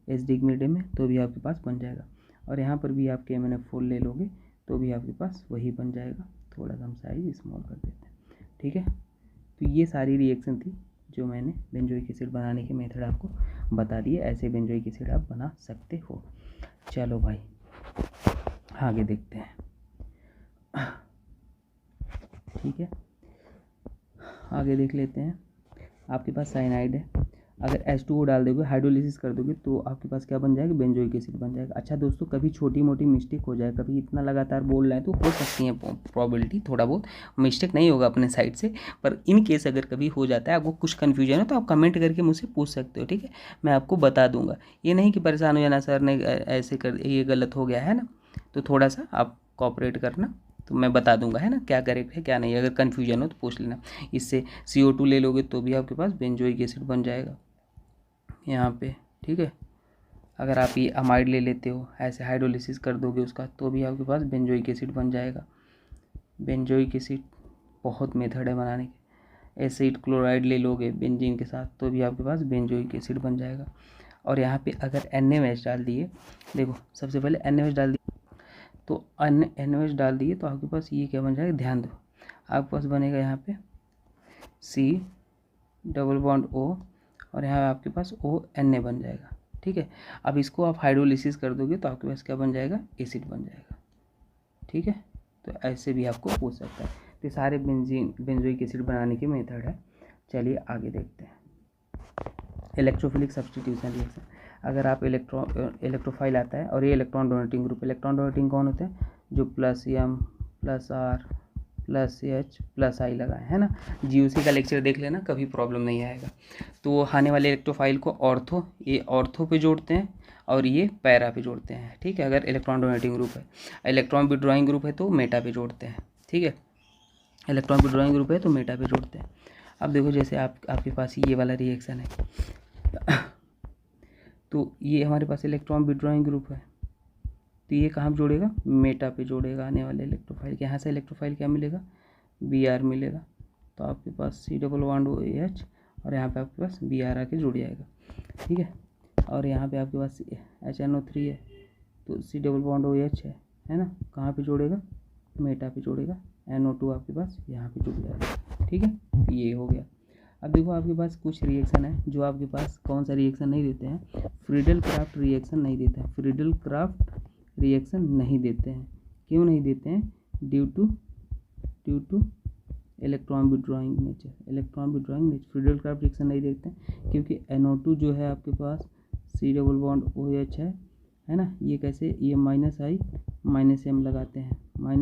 एसिडिक मीडियम में तो भी आपके पास बन जाएगा, और यहाँ पर भी आप KMnO4 ले लोगे तो भी आपके पास वही बन जाएगा। थोड़ा सा हम साइज स्मॉल कर देते हैं, ठीक है। तो ये सारी रिएक्शन थी जो मैंने बेंजोइक एसिड बनाने के मेथड आपको बता दिए। ऐसे बेंजोइक एसिड आप बना सकते हो। चलो भाई आगे देखते हैं, ठीक है। आगे देख लेते हैं। आपके पास साइनाइड है, अगर H2O डाल दोगे, हाइड्रोलिसिस कर दोगे तो आपके पास क्या बन जाएगा, बेंजोइक एसिड बन जाएगा। अच्छा दोस्तों, कभी छोटी मोटी मिस्टेक हो जाए, कभी इतना लगातार बोल रहे हैं तो हो सकती है प्रोबेबिलिटी, थोड़ा बहुत मिस्टेक नहीं होगा अपने साइड से, पर इन केस अगर कभी हो जाता है, आपको कुछ कन्फ्यूजन है तो आप कमेंट करके मुझसे पूछ सकते हो, ठीक है। मैं आपको बता दूंगा, ये नहीं कि परेशान हो जाना, सर ने ऐसे कर, ये गलत हो गया है ना। तो थोड़ा सा आप कोऑपरेट करना, तो मैं बता दूंगा, है ना, क्या करेक्ट है क्या नहीं। अगर कन्फ्यूजन हो तो पूछ लेना। इससे CO2 ले लोगे तो भी आपके पास बेंजोइक एसिड बन जाएगा यहाँ पे, ठीक है। अगर आप ये अमाइड ले लेते हो, ऐसे हाइड्रोलिसिस कर दोगे उसका, तो भी आपके पास बेंजोइक एसिड बन जाएगा। बेंजोइक एसिड बहुत मेथड है बनाने के। एसिड क्लोराइड ले लोगे बेंजीन के साथ तो भी आपके पास बेंजोइक एसिड बन जाएगा। और यहाँ पे अगर NaOH डाल दिए, देखो सबसे पहले NaOH डाल दिए, तो NaOH डाल दिए तो आपके पास ये क्या बन जाएगा, ध्यान दो, आपके पास बनेगा यहाँ पे C+O और यहाँ आपके पास ONA बन जाएगा, ठीक है। अब इसको आप हाइड्रोलिसिस कर दोगे तो आपके पास क्या बन जाएगा, एसिड बन जाएगा, ठीक है। तो ऐसे भी आपको पूछ सकता है। तो सारे बेंजोइक एसिड बनाने के मेथड है। चलिए आगे देखते हैं। इलेक्ट्रोफिलिक सब्स्टिट्यूशन रिएक्शन, अगर आप इलेक्ट्रोफाइल आता है और ये electron donating group, electron donating कौन होते हैं, जो +M +R +H+I लगाए, है ना। GOC का लेक्चर देख लेना, कभी प्रॉब्लम नहीं आएगा। तो आने वाले इलेक्ट्रोफाइल को ऑर्थो पे जोड़ते हैं और ये पैरा पे जोड़ते हैं, ठीक है। अगर इलेक्ट्रॉन डोनेटिंग ग्रुप है, इलेक्ट्रॉन विड्रॉइंग ग्रुप है तो मेटा पे जोड़ते हैं, ठीक है। इलेक्ट्रॉन विड्रॉइंग ग्रुप है तो मेटा पे जोड़ते हैं। अब देखो जैसे आपके पास ये वाला रिएक्शन है, तो ये हमारे पास इलेक्ट्रॉन विड्रॉइंग ग्रुप है, तो ये कहाँ जोड़ेगा, मेटा पे जोड़ेगा आने वाले इलेक्ट्रोफाइल के। यहाँ से इलेक्ट्रोफाइल क्या मिलेगा, Br मिलेगा, तो आपके पास C+OH और यहाँ पे आपके पास Br आके जुड़ जाएगा, ठीक है। और यहाँ पे आपके पास HNO3 है, तो C+OH है ना, कहाँ पे जोड़ेगा, मेटा पे जोड़ेगा। NO2 आपके पास यहाँ पे जुड़ जाएगा, ठीक है। ये हो गया। अब देखो आपके पास कुछ रिएक्शन है जो आपके पास कौन सा रिएक्शन नहीं देते हैं, फ्रीडल-क्राफ्ट रिएक्शन नहीं देते हैं। फ्रीडल-क्राफ्ट रिएक्शन नहीं देते हैं, क्यों नहीं देते हैं, due two electron withdrawing nature. Electron withdrawing nature Friedel-Crafts reaction नहीं देते हैं क्योंकि NO2 जो है आपके पास C+OH है ना, ये कैसे, ये -I -M लगाते हैं, -I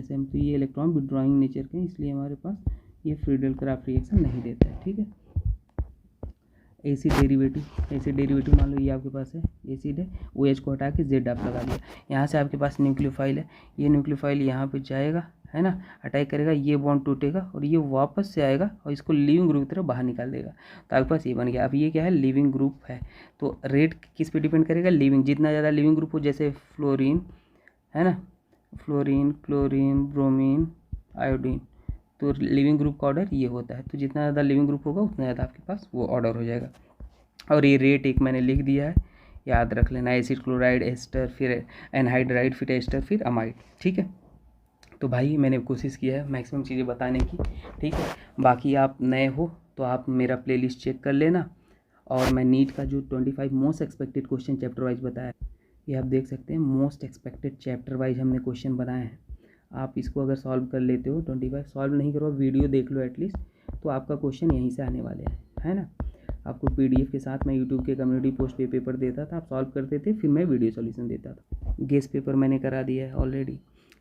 -M, तो ये इलेक्ट्रॉन विड्रॉइंग नेचर के, इसलिए हमारे पास ये फ्रीडल-क्राफ्ट रिएक्शन नहीं देता है, ठीक है। एसिड डेरिवेटिव मान लो ये आपके पास है, एसिड है, OH को हटा के Z आप लगा दिया। यहाँ से आपके पास न्यूक्लियोफाइल है, ये न्यूक्लियोफाइल यहाँ पे जाएगा, है ना, अटैक करेगा, ये बॉन्ड टूटेगा और ये वापस से आएगा और इसको लिविंग ग्रुप की तरफ बाहर निकाल देगा। तो आपके पास ये बन गया। अब ये क्या है, लिविंग ग्रुप है। तो रेट किस पे डिपेंड करेगा, लिविंग, जितना ज़्यादा लिविंग ग्रुप हो, जैसे फ्लोरीन है ना, फ्लोरीन, क्लोरीन, ब्रोमीन, आयोडीन, तो लिविंग ग्रुप का ऑर्डर ये होता है। तो जितना ज़्यादा लिविंग ग्रुप होगा उतना ज़्यादा आपके पास वो ऑर्डर हो जाएगा। और ये रेट एक मैंने लिख दिया है, याद रख लेना, एसिड, क्लोराइड, एस्टर, फिर एनहाइड्राइड, फिर एस्टर, फिर अमाइड। ठीक है, तो भाई मैंने कोशिश किया है मैक्सिमम चीज़ें बताने की। ठीक है, बाकी आप नए हो तो आप मेरा प्लेलिस्ट चेक कर लेना। और मैं नीट का जो 25 most expected question chapter wise बताया, ये आप देख सकते हैं, मोस्ट एक्सपेक्टेड चैप्टर वाइज हमने क्वेश्चन बनाए हैं। आप इसको अगर सॉल्व कर लेते हो, 25 सॉल्व नहीं करो, वीडियो देख लो एटलीस्ट, तो आपका क्वेश्चन यहीं से आने वाले हैं, है ना। आपको PDF के साथ मैं यूट्यूब के कम्युनिटी पोस्ट पे पेपर देता था, आप सॉल्व करते थे, फिर मैं वीडियो सॉल्यूशन देता था। गेस्ट पेपर मैंने करा दिया है ऑलरेडी,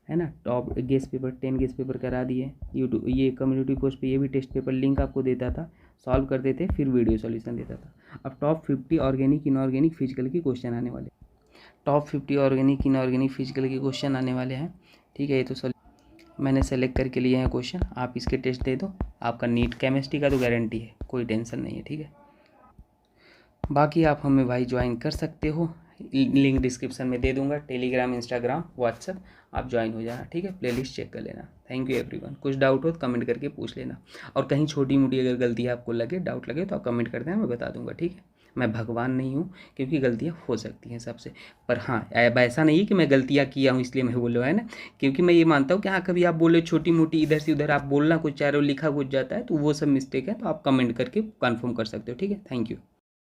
है ना, top guest paper 10 guest paper करा दिए यूट्यूब, ये कम्युनिटी पोस्ट पे ये भी टेस्ट पेपर लिंक आपको देता था, सॉल्व करते थे, फिर वीडियो सॉल्यूशन देता था। अब टॉप 50 ऑर्गेनिक इनऑर्गेनिक फिजिकल के क्वेश्चन आने वाले, टॉप 50 ऑर्गेनिक इनऑर्गेनिक फिजिकल के क्वेश्चन आने वाले हैं। ठीक है, ये तो मैंने सेलेक्ट करके लिए हैं क्वेश्चन, आप इसके टेस्ट दे दो, आपका नीट केमिस्ट्री का तो गारंटी है, कोई टेंशन नहीं है। ठीक है, बाकी आप हमें भाई ज्वाइन कर सकते हो, लिंक डिस्क्रिप्शन में दे दूंगा, टेलीग्राम, इंस्टाग्राम, व्हाट्सएप, आप ज्वाइन हो जाना। ठीक है, प्लेलिस्ट चेक कर लेना। Thank you everyone. कुछ डाउट हो तो कमेंट करके पूछ लेना, और कहीं छोटी मोटी अगर गलती आपको लगे, डाउट लगे, तो आप कमेंट कर देना, मैं बता दूंगा। ठीक है, मैं भगवान नहीं हूँ, क्योंकि गलतियाँ हो सकती हैं सबसे, पर हाँ अब ऐसा नहीं है कि मैं गलतियाँ किया हूँ इसलिए मैं बोल रहा हूँ, है ना, क्योंकि मैं ये मानता हूँ कि हाँ कभी आप बोले छोटी मोटी इधर से उधर आप बोलना कुछ चाह रहे हो, लिखा कुछ जाता है, तो वो सब मिस्टेक है, तो आप कमेंट करके कन्फर्म कर सकते हो। ठीक है, थैंक यू।